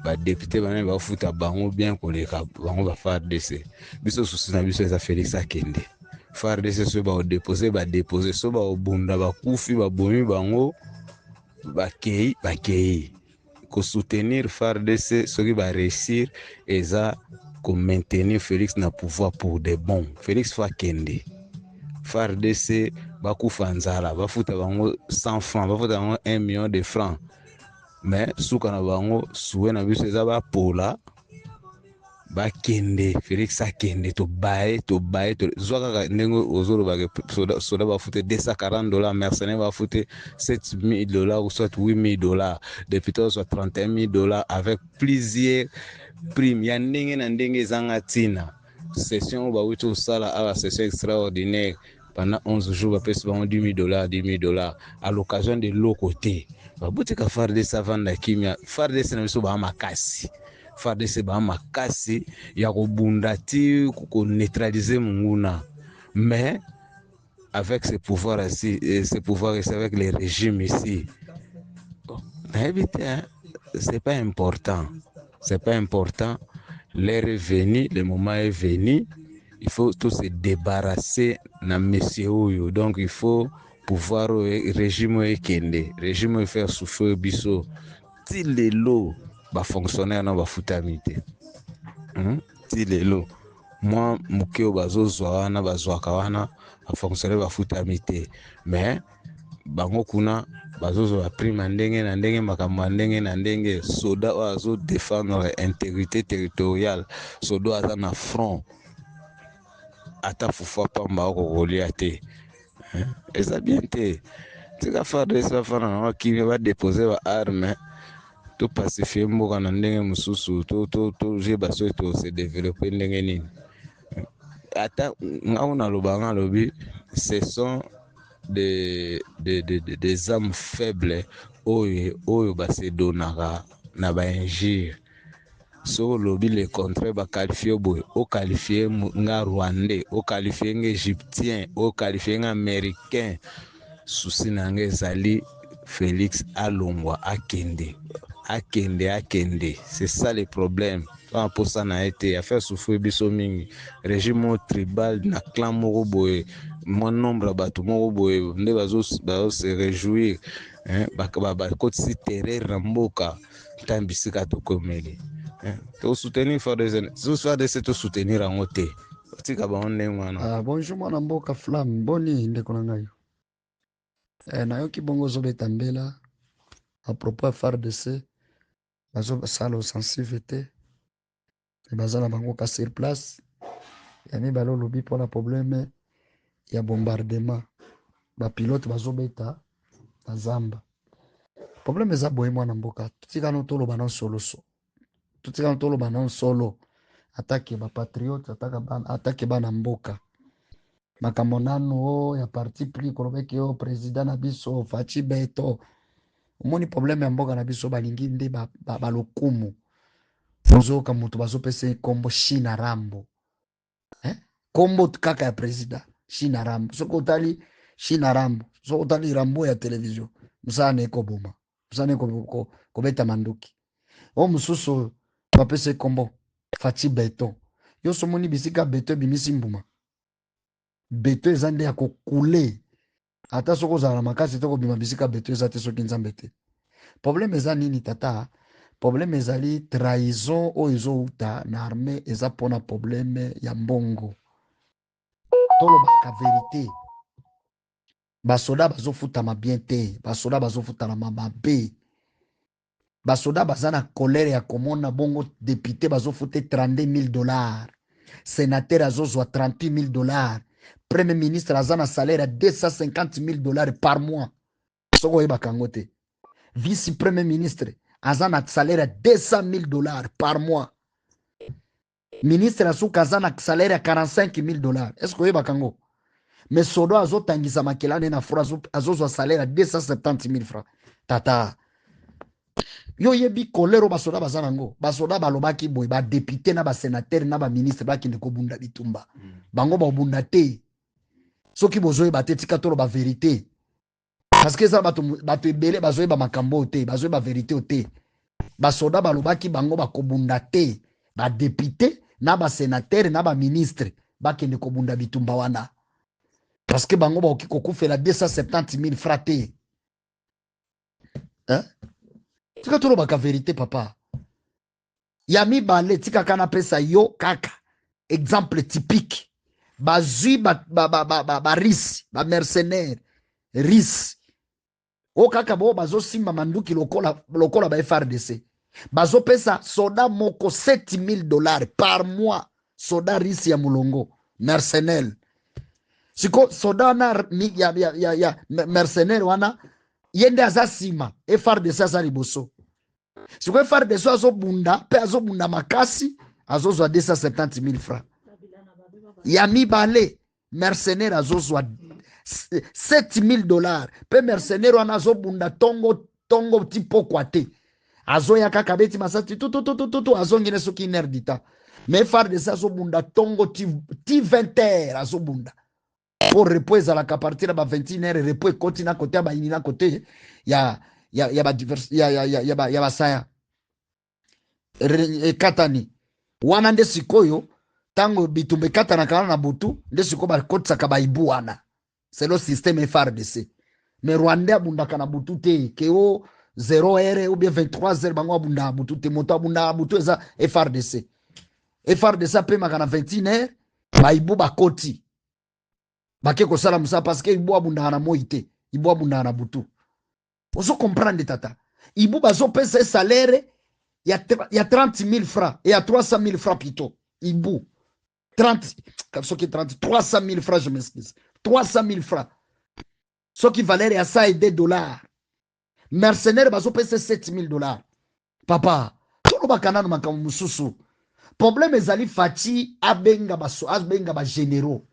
badepute banani bafuta bango bien koleka bango ba FARDC. Biso susi na biso eza Félix akende FARDC so badepose so baobunda bakufi babomi bango bakei ko soutenir FARDC soki ba réussir eza ko maintenir Félix na pouvoir pour de bon. Félix fakende FARDC bakufa nzala bafuta bango 100 francs bafuta bango 1 million de francs, mais suka na bango suwe na biso eza bapola bakende Félix akende to bae zwaka ka ndenge ozolobaka soda bafute $240, mercenaire bafute $7,000 ou soit $8,000, député soit $31,000 avec plusieurs primes ya ndenge na ndenge ezanga tina. session ba wuto sala à la session extraordinaire pendant 11 jours après c'est $10,000 à l'occasion de l'autre côté ba buti ka farde savanda kimia farde c'est na biso ba makasi farde c'est ba makasi ya ko bundati ko neutraliser munguna mais avec ces pouvoirs ici avec les régimes ici hein, c'est pas important. L'heure est venue, le moment est venu. Il faut tout se débarrasser de monsieur Oyo. Donc il faut pouvoir régime ekende, régime faire souffrir biso. Ti lelo ba fonctionnaire na ba futamite. Ti lelo moi mukeo bazozwa wana bazwaka wana ba fonctionnaire ba futamite. Mais bango kuna bazozo prime ndenge na ndenge makambo ndenge na ndenge soda azo défendre intégrité territoriale soda aza na front ata fufa pamba ko goliate eza bien te tika farde sa fana na kimi ba déposer ba arme to pacifier mboka na ndenge mususu to je baso to se développer ndenge nini ata ngauna lobanga lobi ce sont des âmes faibles oyo basedonaka na ba injure so lobi le contraire ba qualifier boy o qualifier nga rwandais o qualifier nga égyptien o qualifier nga américain souci nanga ezali Félix alongwa akende c'est ça le problème pour ça na été à faire souffrir biso mingi régime tribal na clan moko boye mon nombre bato moko boye nde bazo se réjouir hein ba kotisi terre ramboka tambisika to komeli to soutenir to soutenir en ote tika ba onne mwana bonjour mwana mboka flamme boni ndeko na ngai nayoki bongo zobeta mbela à propos ya FARDC bazo basala sensibilité bazala bango ka sur place ya mibale olobi mpona problème ya bombardement bapilote bazobeta na zamba problème eza boye mwana mboka tutikana toloba na solo atake bapatriote atake bana mboka makambo nano ya parti pris kolobeki yo président na biso faci beto omoni problème ya mboka na biso balingi nde balokumu ozoyoka moto bazopesa kombo Shina Rambo kombo kaka ya président Shina Rambo soki otali Shina Rambo soki otali Rambo ya télévision mosala na ekoboma mosala na kobeta manduki o mosusu bapesa kombo Faci Beton yo somoni bisika beto ebimisi mbuma beto eza nde ya kokule ata soki ozala na makasi te kobima bisika beto eza te soki nzambe te problème eza nini tata problème ezali trahison oyo ezouta na armée eza mpona problème ya mbongo tolobaka vérité basoda bazofutama bien te basoda bazofutana mabe basoda baza na colère ya komona bongo député bazofute $32,000 sénateur azozwa $38,000 premier ministre aza na salaire ya $250,000 par mois soko oyebaka yango te vice premier ministre aza na salaire ya $200,000 par mois ministre asuka aza na salaire ya $45,000 est-ce que oyebaka yango mais sodo azotangisa makelane na fura azozwa salaire ya $270,000 tata yo yebi kolero basoda baza nango basoda balobaki boy ba député na ba sénateur na ba ministre bakinde kobunda bitumba bango babunda te soki bozoye batetika tolo ba vérité parce que ça bato ebele bazoye ba makambo te bazoye ba vérité te basoda balobaki bango bakobunda te ba député na ba sénateur na ba ministre bakinde kobunda bitumba wana parce que bango baoki kokufela $270,000 te hein tika tolobaka vérité papa ya mibale tika kana pesa yo kaka exemple typique bazwi barisi bamercenaire risi o kaka bo bazosimba manduki lokola ba FRDC bazopesa soda moko $7,000 par mois soda risi ya mulongo mercenaire siko soda wana ya mercenaire wana yende aza sima FRDC aza liboso siko FRDC azobunda pe azobunda makasi azozwa $270,000 ya mibale mercenaire azozwa $7,000 pe mercenaire wana azobunda tongo ti pokwa te azoya kaka beti masasi tututututu azongene soki 1 heure du temps mais FARDC azobunda tongo ti 20 heures azobunda pour repos ezalaka partir ya ba 21 heures repos ekoti na kote ya baini na kote ya basaya ekatani wana nde sikoyo tango bitumba ekatanaka na butu nde sikoyo bakotisaka baibu wana c'est le système FARDC mais Rwanda abundaka na butu te ke o 0 heure ou bien 23 heures bango abunda na butu te moto abunda na butu eza FARDC apemaka na 21 heures baibu bakoti bake kosala musa parce que ibu abundaka na moi te ibu abundaka na butu ozo comprendre tata ibu bazopesa salaire ya 30,000 francs et ya 300,000 francs plutôt ibu 300,000 francs je m'excuse 300,000 francs ce qui valait à ça et $2 mercenaire bazopesa $7,000 papa tolo bakana makambo mususu problème ezali faci abenga ba généraux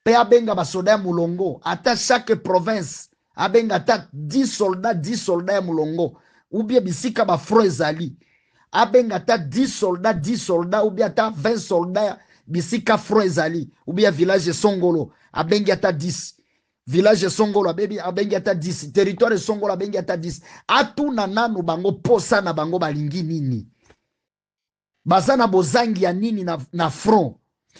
pe abenga ba soda ya mulongo ata chaque province abenga ata 10 soldats ya mulongo ou bien bisika ba fro ezali abenga ata 10 soldats ou bien ata 20 soldats bisika fro ezali ou bien village Songolo abengi ata 10 village Songolo abengi ata 10 territoire Songolo abengi ata 10 atuna nanu bango posa na bango balingi nini bazana bozangi ya nini na front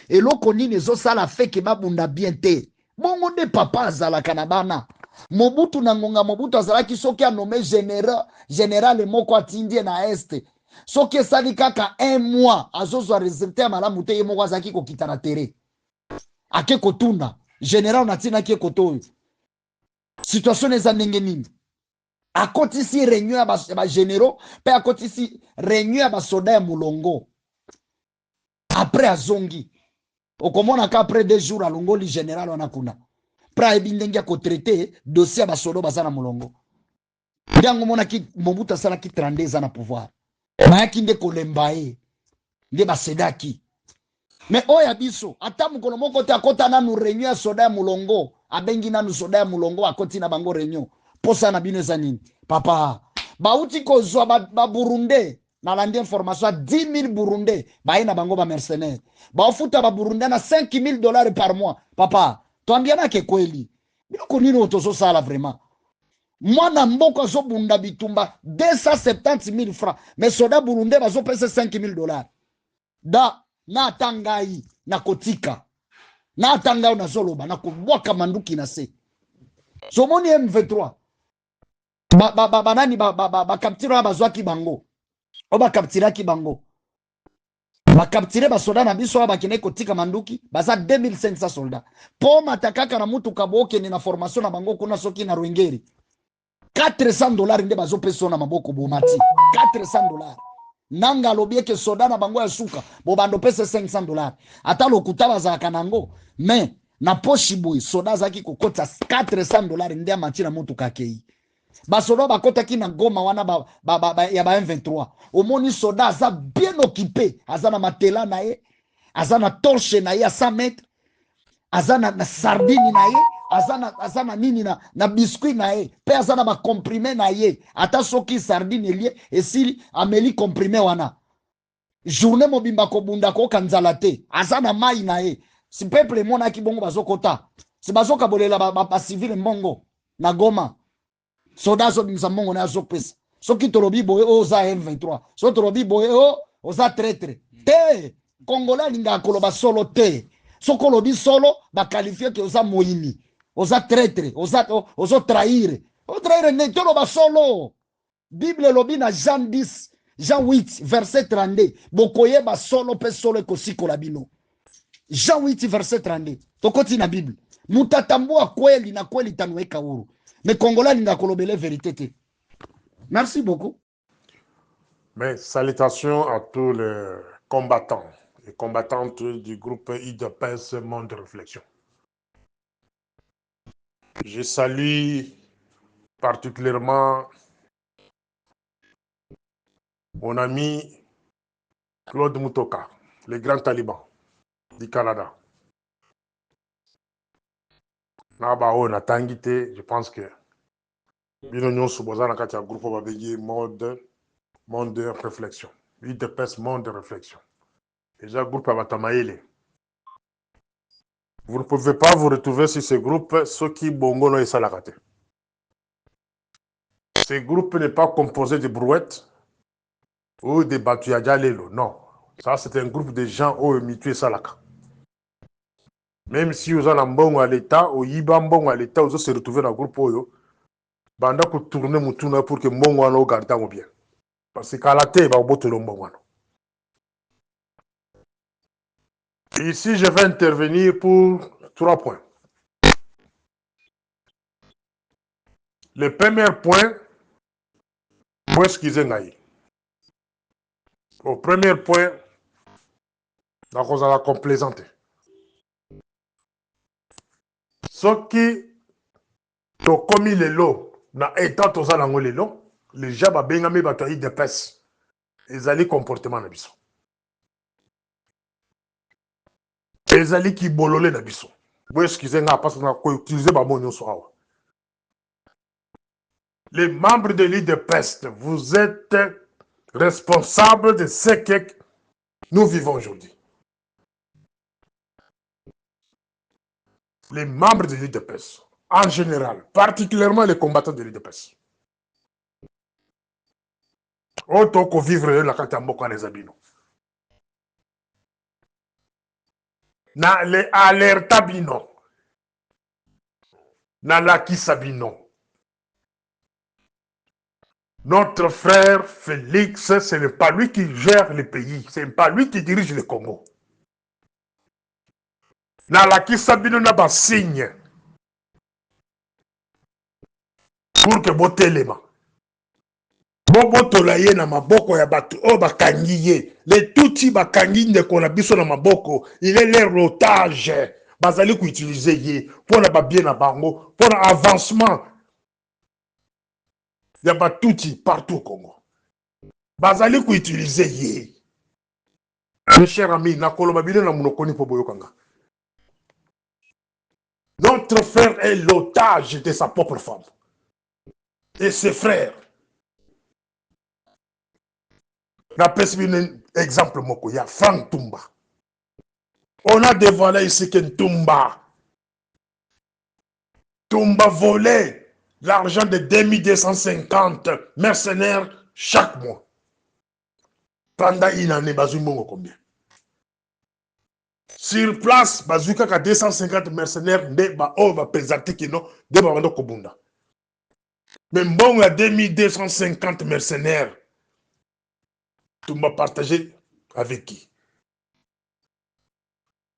eloko nini ezosala feke babunda bien te bongo nde papa azalaka na bana Mobutu na ngonga Mobutu azalaki soki anome général moko atindie na este soki esali kaka 1 mois azozwa resultat ya malamu te ye moko azalaki kokita na tere ake kotuna général natinaki ekoto oyo situation eza ndenge nini akotisi réunion ya bagénéraux mpe akotisi réunion ya basoda ya mulongo après azongi okomonaka après 2 jours alongoli général wana kuna pra ebi ndenge ya kotraite dossier ya basoda baza na mulongo ntango monaki Mobutu asalaki 32 eza na pouvoir bayaki nde kolemba ye nde basedaki mais oyo biso ata mokolo moko te akota nanu réunion ya soda ya mulongo abengi nanu soda ya mulongo akoti na bango réunion posa na bino eza nini papa bauti kozwa baburunde nalandi information ya 10,000 burunde baye na bango bamercenaire baofuta baburunde na $5,000 par mois papa toambianake kweli biloko nini oyo tozosala vraiment mwana mboko azobunda bitumba 270,000 francs mais soda burunde bazopesa $5,000 da na ata ngai na kotika na ata ngai nazoloba na kobwaka manduki na se somoni M23 banani bakaptire wana bazwaki bango o bakaptiraki bango bakaptire basoda na biso wana bakende kotika manduki baza 2500 soldats po mata kaka na mutuka bokende na formation na bango kuna soki na Rwengeri $400 nde bazopesa na maboko bomati $400 nanga alobi eke soda na bango ya suka bobando pesa $500 ata lokuta bazalaka nango mais na poshi boy soda azaki kokota $400 nde amati na mutuka akei basoda bakotaki na Goma wana ya ba M23 omoni soda aza bien occupé aza na matela na ye aza na torche na ye à 100 mètres aza na sardine na ye aza na nini na biscuit na ye pe aza na bakomprime na ye ata soki sardine elie esili ameli komprime wana journée mobimba kobunda koka nzala te aza na mai na ye si peuple emonaki bongo bazokota si bazokabolela bacivile mbongo na Goma soda azobimisa mbongo na azopesa soki tolobi boye oyo oza M23 so tolobi boye oyo oza traître te Congolais alingaka koloba solo te soki olobi solo bakalifie ke oza moyini oza traître ozo trahir otrahire nde toloba solo Bible elobi na Jean 8 verset 32 bokoyeba solo mpe solo ekosikola bino Jean 8 verset 32 tokoti na Bible mutatambua kweli na kweli tanuweka huru mais Congolais alingaka kolobele vérité te. Merci beaucoup. Mais salutations à tous les combattants et combattantes du groupe IDPS Monde de Réflexion. Je salue particulièrement mon ami Claude Mutoka, le grand taliban du Canada. na tangité, je pense que bino nyonso boza na kati ya groupe babegi monde de réflexion. UDPS monde de réflexion. Déjà groupe Abatamaïle. Vous ne pouvez pas vous retrouver sur ce groupe, ceux qui bongo no esalakate. Ce groupe n'est pas composé de brouettes ou de batuyadjalelo. Non. Ça, c'est un groupe de gens au mitué salaka. Même si vous avez un bon à l'État, ou yiba bon à l'État, vous se retrouver dans le groupe oyo, banda pour tourner mutuna pour que mon wano garde bien. Parce qu'à la tête, il va botter le bon wano. Ici, je vais intervenir pour 3 points. Le premier point, où est-ce qu'ils sont? Au premier point, donc on va complaisanter. Ce qui ont commis les lots, dans l'état de les lots, les gens ont bien mis des pèses. Ils allaient comportement dans biso. Ils allaient qui bololé dans biso. Vous excusez moi parce qu'on a utilisé ma monnaie soir. Les membres de l'île de peste, vous êtes responsables de ce que nous vivons aujourd'hui. Les membres de l'île de peste, en général, particulièrement les combattants de l'île de peste. Autant qu'on vivre la Katamboka les abino. Na les alerta bino. Na la kisabino. Notre frère Félix, ce n'est pas lui qui gère le pays, ce n'est pas lui qui dirige le Congo. Na la kisabino na ba signe pour que botelema. Bobo ye na maboko ya batu o bakangi ye. Les touti bakangi ndeko na biso na maboko, il est leur otage. Bazali ko utiliser ye pour na ba bien na bango, pour na avancement. Il y a batuti partout au Congo. Bazali ko utiliser ye. Mes chers amis, na koloba bino na munokoni po boyokanga. Notre frère est l'otage de sa propre femme. Et ses frères. Un exemple, il y a Frank Tumba. On a dévoilé ici que Tumba volait l'argent de 2250 mercenaires chaque mois. Pendant une année, Bazoumbongo combien? Sur place, Bazouka a 250 mercenaires, on va présenter que non, de Babando Kobunda. Mais bon, a 2250 mercenaires. Tu m'as partagé avec qui?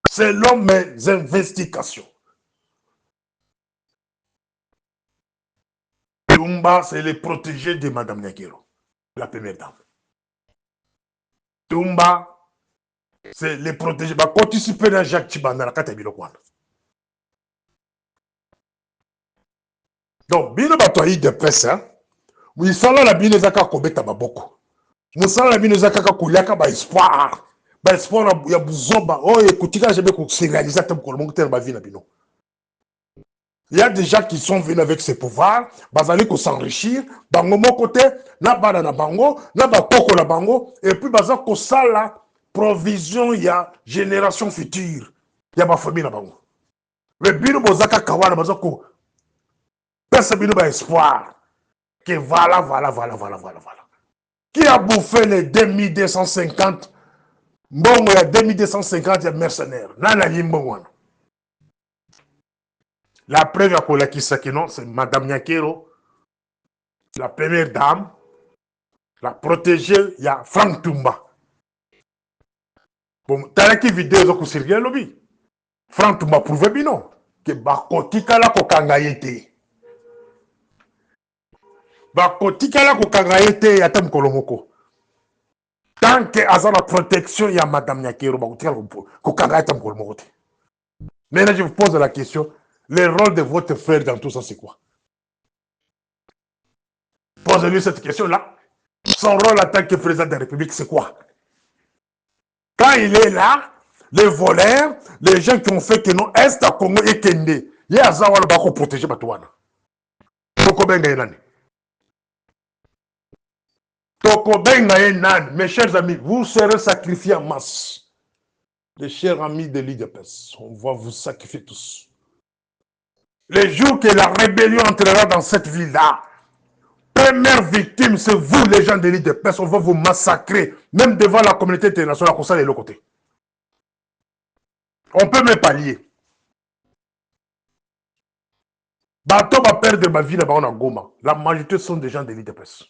Selon mes investigations. Tumba, c'est le protégé de Mme Nyakero, la première dame. Tumba, c'est le protégé. Quand tu suppères dans Jacques Chibanda, la carte est bien. Donc, bien le de presse, oui, ça là, la bien les accords Kobeta Baboko. Moussala la minozaka kuliaka ba espoir ya buzoba oh écoutez jamais qu'on se réalise comme le monde ba vie na bino. Il y a des gens qui sont venus avec ces pouvoirs, bazali ko s'enrichir, bango mon côté, na bana na bango, na ba koko na bango et puis bazali ko sala provision ya génération future. Ya ba famille na bango. Le bino bozaka kawana bazali ko pesa bino ba espoir que voilà. Qui a bouffé les 2250? Bon, il y a 2250 mercenaires. La preuve à Kolakisakino, c'est Mme Nyakero, la première dame, la protégée, il y a Frank Tumba. Bon, t'as qui vidéo de Sirgé Lobby. Frank Tumba prouve bien que Bakotika Kokangayete. Bakotikala kokangayete ya tam kolomoko. Tant que à la protection il y a Madame Nyakero bakotikala kokangayete tam kolomoko. Maintenant je vous pose la question, le rôle de votre frère dans tout ça c'est quoi? Posez-lui cette question là. Son rôle en tant que président de la République c'est quoi? Quand il est là, les voleurs, les gens qui ont fait que non Est à Congo et Kende, Ye aza wana bako protéger bato wana. Tokobenga ye nani? Tokobenga ye nani? Mes chers amis, vous serez sacrifiés en masse. Les chers amis de l'IDPS, on va vous sacrifier tous. Les jours que la rébellion entrera dans cette ville-là, première victime, c'est vous, les gens de l'IDPS. On va vous massacrer, même devant la communauté internationale, comme ça, de l'autre côté. On peut même pallier. Bateau va perdre ma vie là-bas en Goma. La majorité sont des gens de l'IDPS.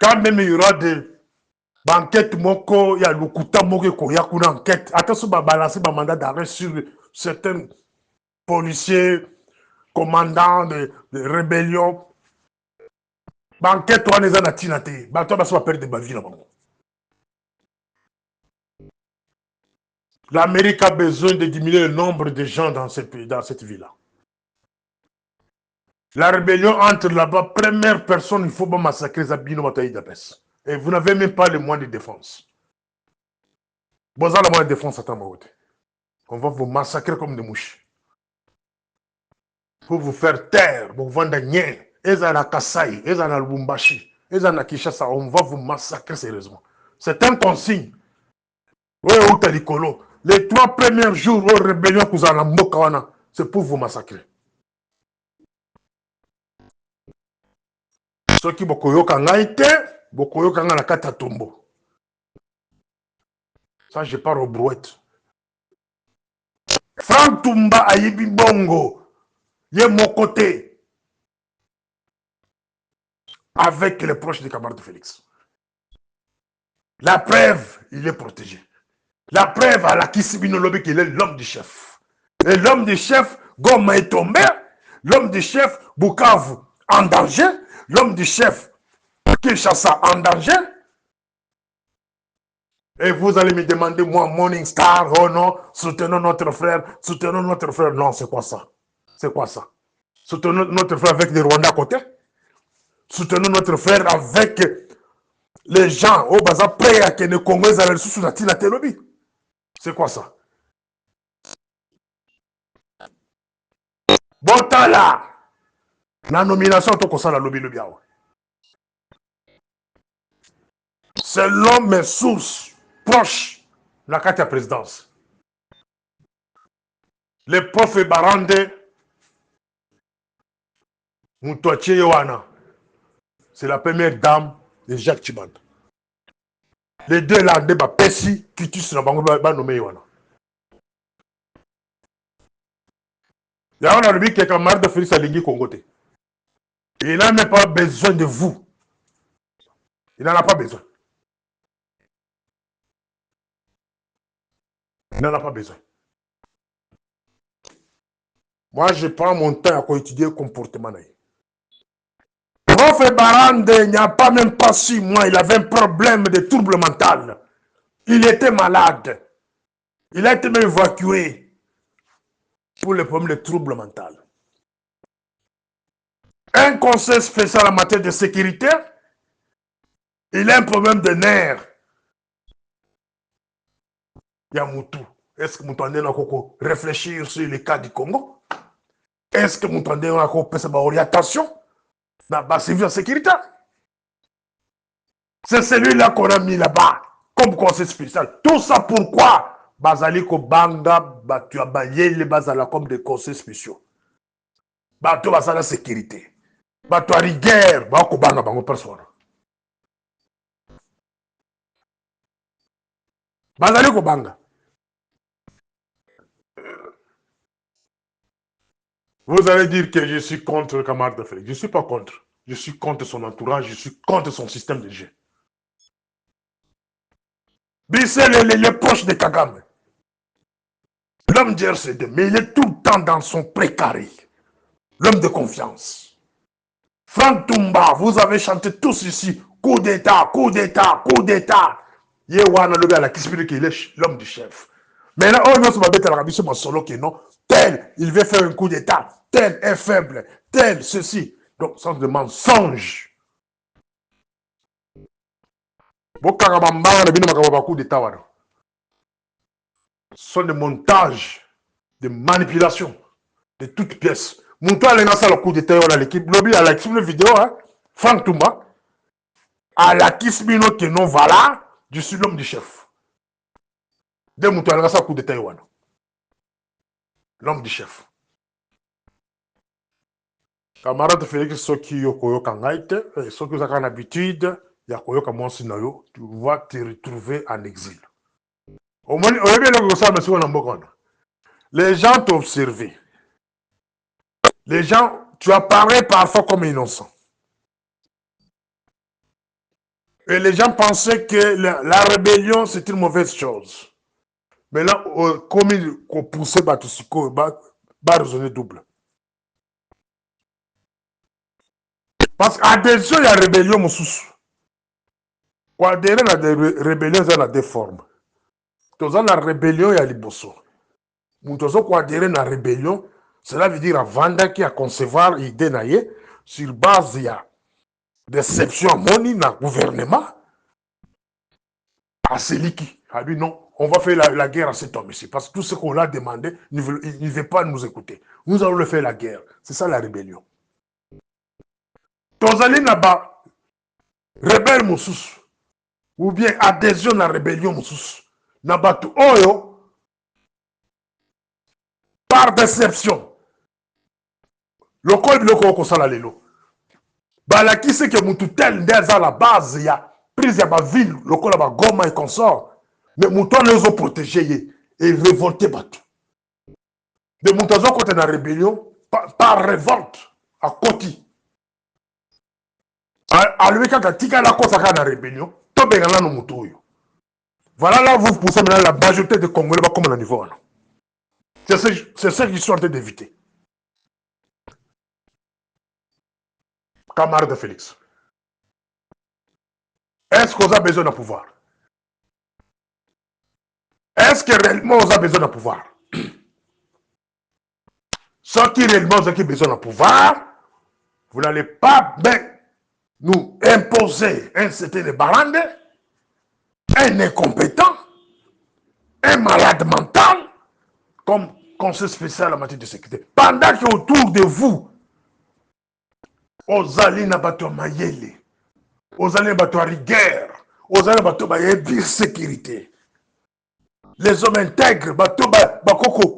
Quand même il y aura des enquêtes, il y a le Kouta Moko, il y a une enquête. Attention, on va balancer un mandat d'arrêt sur certains policiers, commandants de rébellion. Enquête, on est en Atinate. Bateau va perdre ma vie là-bas. L'Amérique a besoin de diminuer le nombre de gens dans cette ville-là. La rébellion entre là-bas, première personne, il faut pas massacrer Zabino Mataï d'Apes. Et vous n'avez même pas les moyens de défense. Vous avez les moyens de défense à Tamaote. On va vous massacrer comme des mouches. Pour vous faire taire, pour vous vendre rien. Ezana Kasai, Ezana Lubumbashi, Ezana Kishasa, on va vous massacrer sérieusement. C'est un consigne. Oui, Outalikolo. Les 3 premiers jours aux rébellions que vous avez en Mokawana, c'est pour vous massacrer. Ceux qui bokoyoka ngaite, bokoyoka nga na kata tombo. Ça, je pars aux brouettes. Franck Tumba Ayibi Bongo, il est mon côté. Avec les proches de camarade de Félix. La preuve, il est protégé. La preuve à la Kisibinolobi qu'il est l'homme du chef. Et l'homme du chef, Goma est tombé. L'homme du chef, Bukavu, en danger. L'homme du chef, Kinshasa, en danger. Et vous allez me demander, moi, Morning Star, oh non, soutenons notre frère, soutenons notre frère. Non, c'est quoi ça? C'est quoi ça? Soutenons notre frère avec les Rwandais à côté? Soutenons notre frère avec les gens au Baza prêts à que les Congolais aient sous la Tilobi. C'est quoi ça? Botala! La nomination de la lobby. Selon mes sources proches de la carte de présidence, le prof Barande Moutouaché Yohana, c'est la première dame de Jacques Chiband. Les deux là, de Pessi, qui tuent sur la banque, nommé Yohana. Il y a un qui est camarade de Félix Alingui Congoté. Il n'a même pas besoin de vous. Il n'en a pas besoin. Il n'en a pas besoin. Moi, je prends mon temps à étudier le comportement. Prof Barande, il n'y a pas même pas 6 mois, il avait un problème de trouble mental. Il était malade. Il a été même évacué pour le problème de trouble mental. Un conseil spécial en matière de sécurité, il a un problème de nerfs. Yamoutou, est-ce que vous entendez réfléchir sur le cas du Congo? Est-ce que vous entendez une orientation dans la sécurité? C'est celui-là qu'on a mis là-bas comme conseil spécial. Tout ça pourquoi Bazali Kobanga, tu as balayé les Bazala comme des conseils spéciaux. Tu as la sécurité. Tu as rigueur, tu as Kobanga, personne. Bazali Kobanga. Vous allez dire que je suis contre le camarade de Félix. Je ne suis pas contre. Je suis contre son entourage, je suis contre son système de jeu. Bissel est proche de Kagame. L'homme d'RCD, mais il est tout le temps dans son précaré. L'homme de confiance. Franck Tumba, vous avez chanté tous ici. Coup d'état, coup d'état, coup d'état. Yewana le gars qui explique qu'il est l'homme du chef. Mais là, on va se mettre à la rabisse solo qui non. Tel, il veut faire un coup d'état. Tel est faible. Tel, ceci. Donc, sens de mensonge. Ce sont des montages. de manipulation de toutes pièces. Moutou a lancé le coup d'état à l'équipe. Lobby a laissé une vidéo, hein. Franck Toumba a la kismino que non voilà, je suis l'homme du chef. De Moutou a lancé le coup d'état. L'homme du chef. Camarade Félix Soki Yokoyo Kangaite, ceux qui ont l'habitude, Yakoyo Kamonsinayo, tu vas te retrouver en exil. Au moins, les gens t'ont observé. Les gens, tu apparais parfois comme innocent. Et les gens pensaient que la rébellion, c'est une mauvaise chose. Mais là, comme ils poussaient Batusiko, va raisonner double. Parce qu'adhésion, il y a rébellion, mon sous. Pour adhérer à la rébellion, il y a des formes. Dans la rébellion, il y a les bossons. Pour adhérer à la rébellion, cela veut dire avant qui a concevoir l'idée sur base il y a déception moni dans le gouvernement. À celui qui a dit non, on va faire la guerre à cet homme ici. Parce que tout ce qu'on a demandé, il ne veut pas nous écouter. Nous allons le faire la guerre. C'est ça la rébellion. Tozali naba rebelle moussous ou bien adhésion à la rébellion moussous naba tu oyo par déception le col biloko ko sala lelo bala qui c'est que mutu tel ndeza la base ya prise ya ba ville le col ba Goma et consort mais mutu les ont protégé et révolté batu de mutu zo côté na rébellion par révolte à Koti. À lui, quand il y a la rébellion, voilà là, vous poussez maintenant la majorité des Congolais comme on a niveau. C'est ce qu'ils sont en train d'éviter. Camarade de Félix. Est-ce qu'on a besoin de pouvoir? Est-ce que réellement on a besoin de pouvoir? Ceux qui réellement ont besoin de pouvoir, vous n'allez pas bien nous imposer un certain barande, un incompétent, un malade mental, comme conseil spécial en matière de sécurité. Pendant qu'autour de vous, aux alliés n'abattent mayele, aux alliés n'abattent rigueur, aux alliés n'abattent sécurité. Les hommes intègres,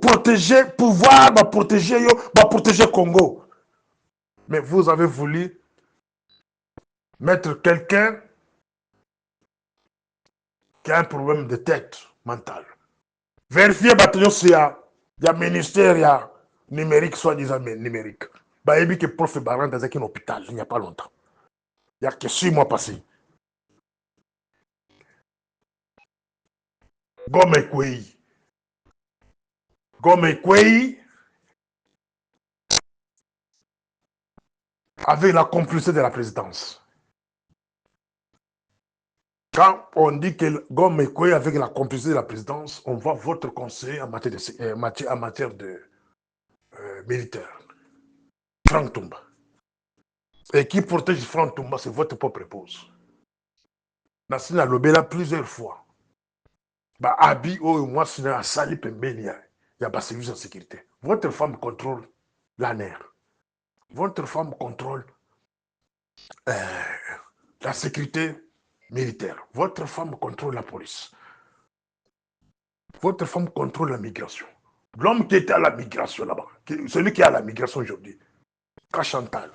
protéger pouvoir, protéger Congo. Mais vous avez voulu mettre quelqu'un qui a un problème de tête mentale. Vérifier bataillon s'il y a ministère, il y a numérique, soi-disant numérique. Il y a que prof Baran dans un hôpital, il n'y a pas longtemps. Il n'y a que 6 mois passés. Goma Ekwei, avec la complicité de la présidence. Quand on dit que Goma Ekwei avec la complicité de la présidence, on voit votre conseiller en matière de militaire. Franck Toumba. Et qui protège Franck Toumba, c'est votre propre épouse. Nassina Lobela plusieurs fois. Abi moi, c'est un sali pembeni. Il y a un service de sécurité. Votre femme contrôle la nerf. Votre femme contrôle la sécurité militaire. Votre femme contrôle la police. Votre femme contrôle la migration. L'homme qui était à la migration là-bas, celui qui est à la migration aujourd'hui, Kachantal,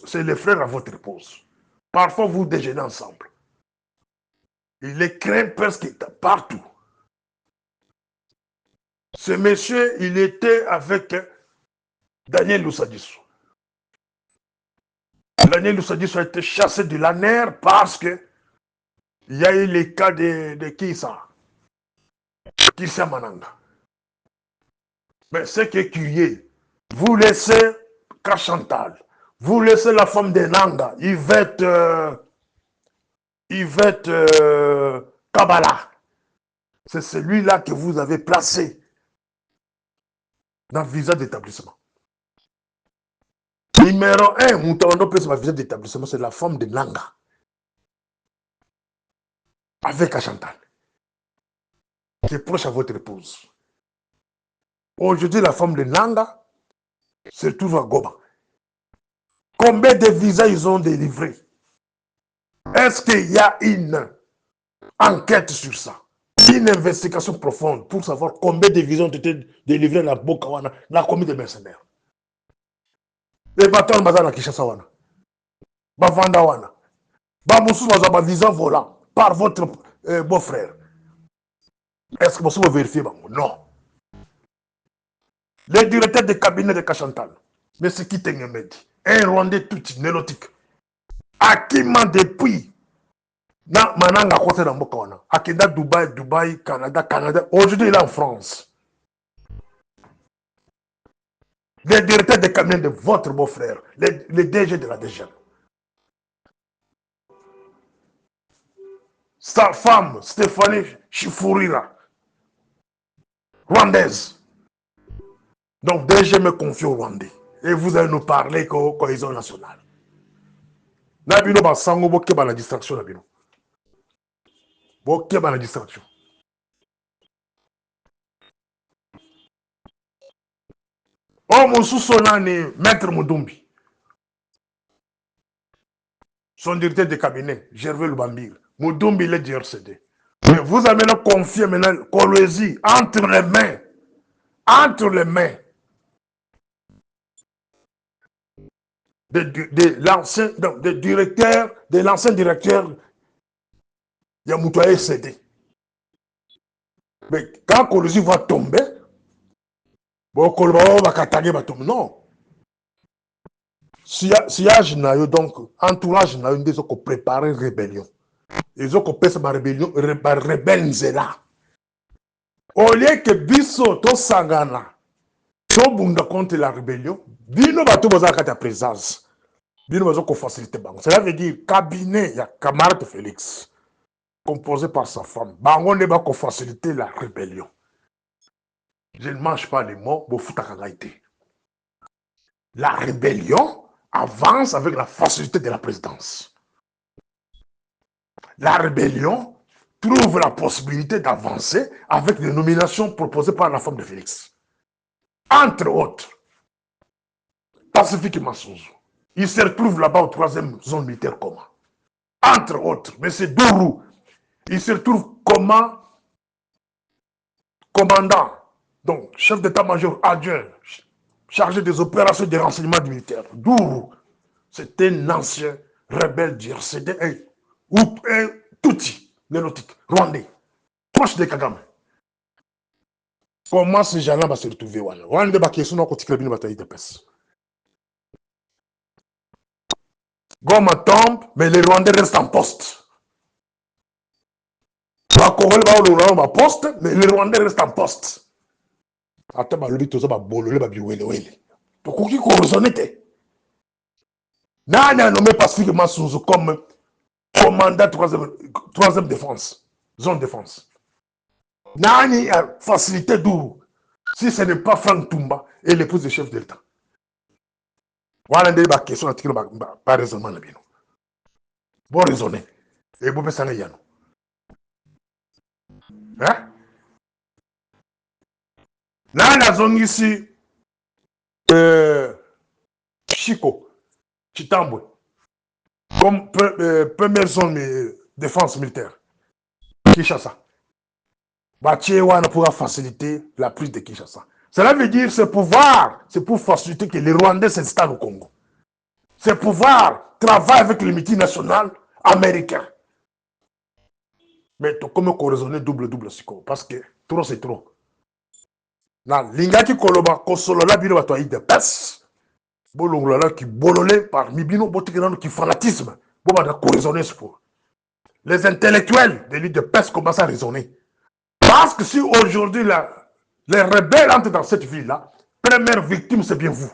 c'est les frères à votre épouse. Parfois, vous déjeunez ensemble. Il les craint presque partout. Ce monsieur, il était avec Daniel Loussadisso. Daniel Loussadisso a été chassé de la nerf parce que il y a eu les cas de Kissa Mananga. Mais ce qui est curieux, vous laissez Kachantal, vous laissez la femme de Nanga, Yvette Kabbalah. C'est celui-là que vous avez placé dans le visa d'établissement. Numéro 1, Moutawando peut sur visa d'établissement, c'est la femme de Nanga. Avec Chantal. Qui est proche à votre épouse. Aujourd'hui, la femme de Nanga se trouve à Goma. Combien de visas ils ont délivrés? Est-ce qu'il y a une enquête sur ça? Une investigation profonde pour savoir combien de visas ont été délivrés dans Bokawana, dans la commune de mercenaires. Les bâtons bazar na Kinshasa wana. Bavanda wana. Bamoussou bazaba visa volant par votre beau-frère. Est-ce que vous pouvez vérifier? Non. Le directeur de cabinet de Kachantal, M. Kitengemedi, un Rwandais tout nélotique, Akima depuis Mananga côté dans Bokawana, Akenda Dubaï, Canada, aujourd'hui il est en France. Le directeur de cabinet de votre beau-frère, le DG de la DGM. Sa femme, Stéphanie Chifourira, rwandaise. Donc, DG me confie au Rwandais. Et vous allez nous parler de cohésion nationale. Nabino Basango, boke ba la distraction, Nabino. Boke ba la distraction. Oh, mon sous-sonane, Maître Moudumbi. Son directeur de cabinet, Gervais Lubambir. Moudumbi, il est du RCD. Mais vous avez maintenant confié maintenant Kolwezi entre les mains. Entre les mains de l'ancien directeur Yamoutoye RCD. Mais quand Kolwezi va tomber, non. Sillage nayo donc entourage nayo des ont préparé rébellion. Ils ont préparé ma rébellion, rebelle nzela. Au lieu que biso to sangana, to bunda contre la rébellion, bino bato boza kata présence. Bino bazo ko faciliter bango. Cela veut dire cabinet ya camarade Félix composé par sa femme. Bango ne ba ko faciliter la rébellion. Je ne mange pas les mots, bofuta kagaité. La rébellion avance avec la facilité de la présidence. La rébellion trouve la possibilité d'avancer avec les nominations proposées par la femme de Félix. Entre autres, Pacifique Massouzo. Il se retrouve là-bas au 3e zone militaire commun. Entre autres, M. Dourou, il se retrouve commandant, donc chef d'état-major adjoint, chargé des opérations de renseignement militaire. Dourou, c'est un ancien rebelle du RCD, ou un Tutsi, nélotique, rwandais, proche de Kagame. Comment ces gens-là vont se retrouver? Rwandais, bah, qui sont dans le bataille de peste. Goma tombe, mais les Rwandais restent en poste. La Corée va au poste, mais les Rwandais restent en poste. Attends, le but, ça va bololé, va biouélé. Pourquoi qui correspondait? Nana nommé Pacifique Massouzo comme commandant 3e défense, zone défense. Nani a facilité Dourou. Si ce n'est pas Franck Toumba et l'épouse du chef de l'État. Voilà une question pas raisonnement. Bon raisonner. Et vous pensez à hein? Nana zone ici, Chico, Chitambwe, comme première zone de défense militaire. Kinshasa. Batiewana pourra faciliter la prise de Kinshasa. Cela veut dire ce pouvoir, c'est pour faciliter que les Rwandais s'installent au Congo. Ce pouvoir travaille avec les multinationales américaines. Mais comment raisonner double, parce que trop c'est trop. Lingaki Koloba, Kosolola Bino Batoyi de Pes, Bolonglola qui bololé par Mibino Botigrano qui fanatisme. Bon, on va raisonner ce pour. Les intellectuels de l'île de Pes commencent à raisonner. Parce que si aujourd'hui les rebelles entrent dans cette ville-là, première victime, c'est bien vous.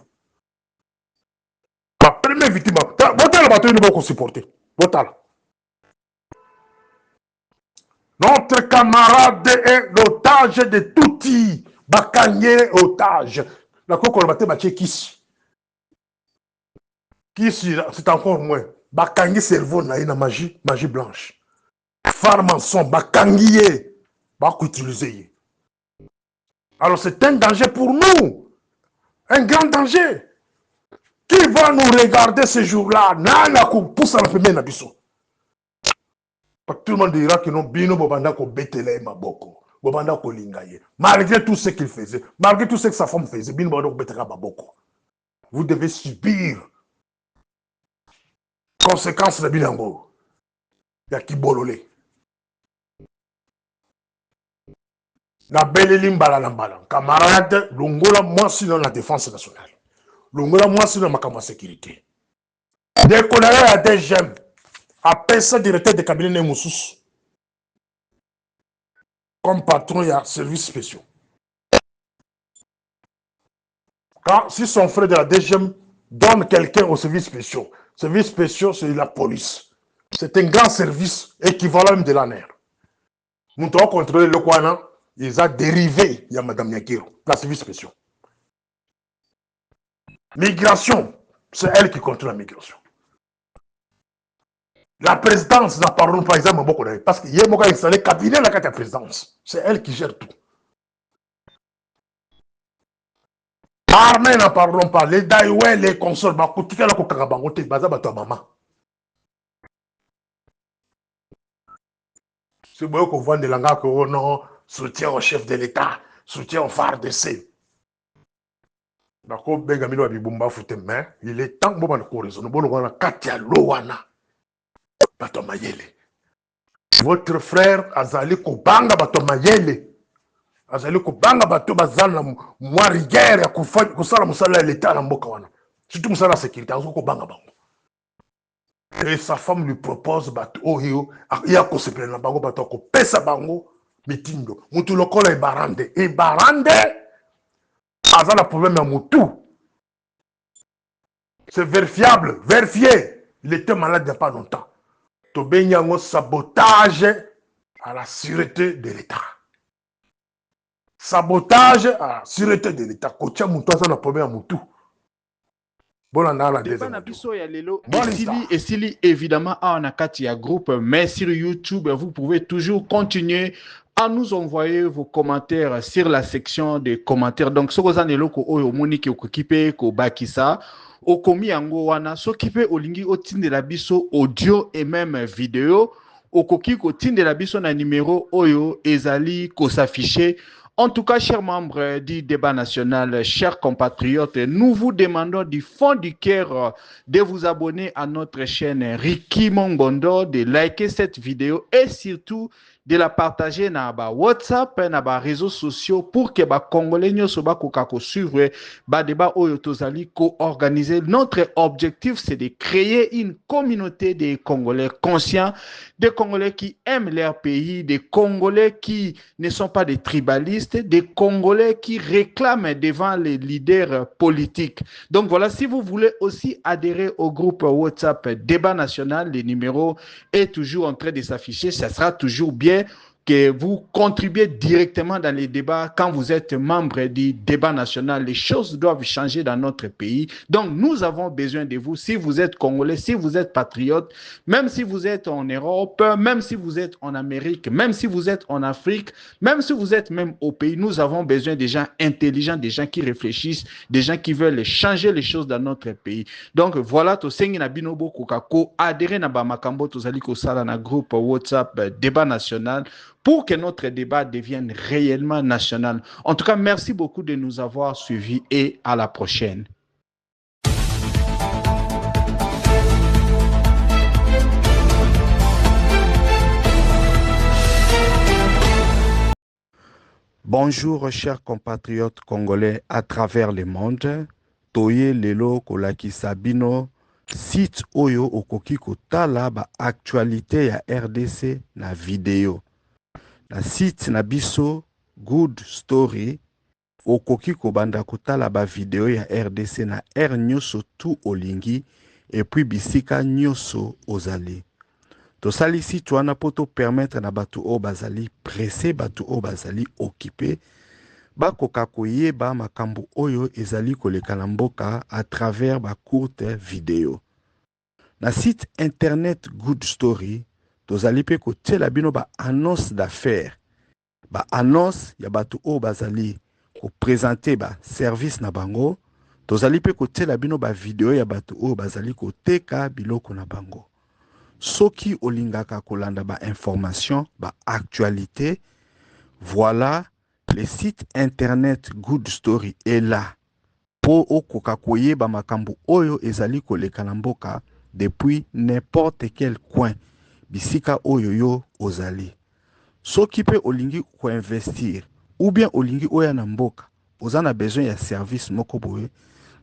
La première victime, votre bateau ne va pas supporter. Votre. Notre camarade est l'otage de Touti. Bakanye otage. La coque on va te Kissi. Kissi, c'est encore moins. Bakanye cerveau na une magie blanche. Farmanson, Bakanye, va utiliser. Alors c'est un danger pour nous. Un grand danger. Qui va nous regarder ce jour-là? Nana ko pousse à la première nabiso. Tout le monde dira que non, bino bobanda ko betele maboko. Bobanda ko lingaye. Malgré tout ce qu'il faisait, malgré tout ce que sa femme faisait, bino bobanda ko betele maboko. Vous devez subir conséquences de bilango. Ya kibololé. Na beleli mbala na mbala. Camarade, longola moi sinon la défense nationale. Longola moi sinon ma sécurité. Dès qu'on a des jeunes, après ça, directeur de cabinet Moussous, comme patron, il y a services spéciaux. Quand, si son frère de la DGM donne quelqu'un aux services spéciaux, c'est la police. C'est un grand service équivalent de l'ANER. Nous devons contrôler le Kwana, ils ont dérivé, il y a Mme Yakiro, la service spéciaux. Migration, c'est elle qui contrôle la migration. La présidence, n'en parlons par exemple beaucoup parce qu'il y a un installé cabinet la carte de présidence. C'est elle qui gère tout. Armée, n'en parlons pas. Les Daïoué, les consoles, Bakoutika, la Kokarabangote, Bazabato maman. C'est bon qu'on voit des langues que oh non, soutien au chef de l'État, soutien au phare de C. D'accord, Bengamino Abibumba Fouté, mais il est temps que nous raisonnons. Nous avons Katia Lowana. Votre frère Azali Kobanga Batomayele. Azali Kobanga Bato Bazana moi rigueur ya kusala musala l'État na mboka wana. Surtout musala sécurité azo Kobanga bango. Et sa femme lui propose Bato Ohio ya ko se prendre bango Bato ko pesa bango mitindo. Mutu lokola e barande. E barande azala problème ya mutu. C'est vérifiable, vérifié. Il était malade il n'y a pas longtemps. Tobenyango sabotage à la sûreté de l'État. Sabotage à la sûreté de l'État. Kocha Moutou, ça n'a pas bien Moutou. Bon, on a la deuxième. Et s'il évidemment a un Akatia groupe, mais sur YouTube, vous pouvez toujours continuer à nous envoyer vos commentaires sur la section des commentaires. Donc, ce que vous avez au Monique au Kipe, au Bakisa, au Komi Ango Wana, s'occuper au Lingi au Tin de la Bisso audio et même vidéo, au Koki au Tin de la Bisso na numéro Oyo Ezali ko s'afficher. En tout cas, chers membres du débat national, chers compatriotes, nous vous demandons du fond du cœur de vous abonner à notre chaîne Ricky Mongondo, de liker cette vidéo et surtout de la partager dans WhatsApp, dans les réseaux sociaux pour que les Congolais ne soient pas suivre le débat oyo tozali co-organiser. Notre objectif, c'est de créer une communauté de Congolais conscients, des Congolais qui aiment leur pays, des Congolais qui ne sont pas des tribalistes, des Congolais qui réclament devant les leaders politiques. Donc voilà, si vous voulez aussi adhérer au groupe WhatsApp Débat National, le numéro est toujours en train de s'afficher, ça sera toujours bien que vous contribuez directement dans les débats quand vous êtes membre du débat national. Les choses doivent changer dans notre pays. Donc, nous avons besoin de vous. Si vous êtes Congolais, si vous êtes patriote, même si vous êtes en Europe, même si vous êtes en Amérique, même si vous êtes en Afrique, même si vous êtes même au pays, nous avons besoin des gens intelligents, des gens qui réfléchissent, des gens qui veulent changer les choses dans notre pays. Donc, voilà, to sengi na binobo kokako, adhérez na ba makambo tozali ko sala na groupe WhatsApp débat national pour que notre débat devienne réellement national. En tout cas, merci beaucoup de nous avoir suivis et à la prochaine. Bonjour, chers compatriotes congolais à travers le monde. Toye lelo kolaki sabino site oyo okoki kotala ba actualité ya RDC na vidéo. Na site na biso Good Story okoki kobanda kotala ba vidéo ya RDC na R nyoso tout olingi et puis bisika nyoso ozali. Tosali site wana poto permettre na batu o bazali pressé, batu o bazali occupé bakoka koyeba makambo oyo ezali koleka na mboka à travers ba courte vidéo. Na site internet Good Story tozali pe kotiela bino ba annonce d'affaires. Ba annonce ya batu o bazali présenter ba service na bango tozali pe kotela bino ba video ya bato oyo bazali koteka biloko na bango soki olingaka kolanda ba information ba actualité voilà le site internet Good Story est là po okoka koyeba makambo oyo ezali koleka na mboka depuis n'importe quel coin bisika oyo yo ozali soki pe olingi ko investir ou bien olingi oya na mboka ozana besoin ya service moko boye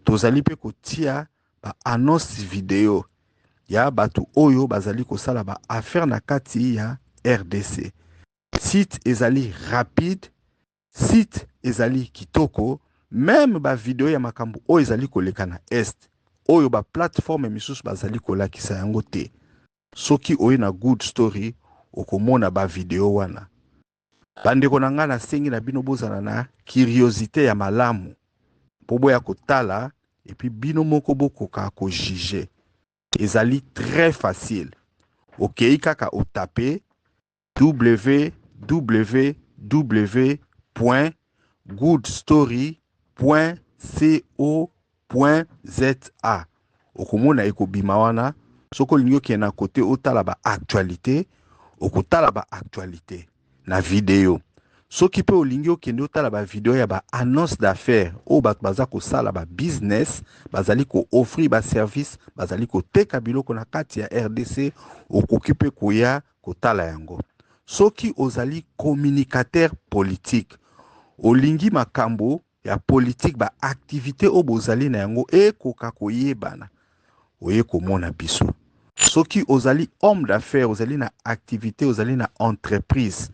tozali pe kotia ba annonce video ya batu oyo bazali kosala ba affaire na kati ya RDC site ezali rapide site ezali kitoko même ba video ya makambo oyo ezali koleka na est oyo ba plateforme misusu bazali kolakisa yango te soki oyo na Good Story okomona ba video wana bandeko na nga na sengi na bino bozana na curiosité ya malamu pobo ya kotala et puis bino moko bokoka ko juger ezali très facile okei kaka otape www.goodstory.co.za okomona ekobima wana soko lingo kena kote otala ba actualité okotala ba actualité na video soki pe olingi okende otala ba video ya ba annonce d'affaires o bato baza kosala ba business bazali ko offrir ba service bazali koteka biloko na kati ya RDC okoki pe koya kotala yango soki ozali communicateur politique olingi makambo ya politique ba activité o bozali na yango ekoka koyebana oye komona biso soki ozali homme d'affaires ozali na activité ozali na entreprise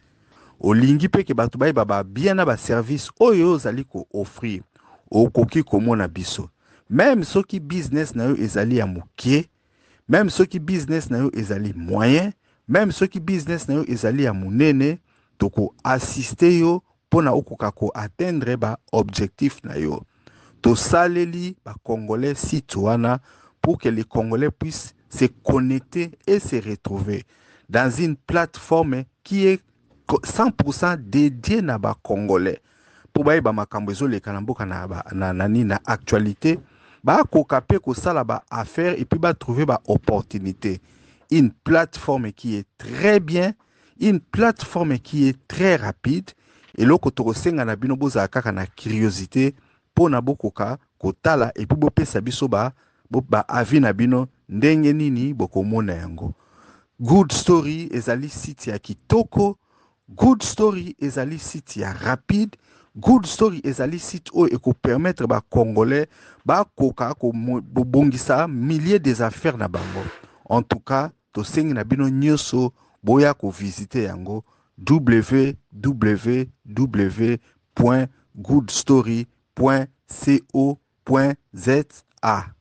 olingi pe ke bato bayeba ba bien na ba service oyo ozali ko offrir okoki komona biso même soki business na yo ezali ya mokie même soki business na yo ezali moyen même soki business na yo ezali ya munene toko assister yo pona okoka ko atteindre ba objectif na yo to saleli ba congolais citoyens pour que les Congolais puissent se connecter et se retrouver dans une plateforme qui est 100% dédiée na ba Congolais. Pour ba makambo ezoleka na mboka na actualité, ba kokape ko sala ba affaire et puis ba trouver ba opportunité. Une plateforme qui est très bien, une plateforme qui est très rapide et loko tokosenga na bino boza kaka na curiosité pona bokoka kotala et puis bopesa biso ba avi na bino ndenge nini bokomona yango. Good Story ezali site ya kitoko, Good Story ezali site ya rapide, Good Story ezali site oyo eko permettre ba Congolais ba koka ko bongisa milliers des affaires na bango. En tout cas, to sengi na bino nyoso boya ko visiter yango www.goodstory.co.za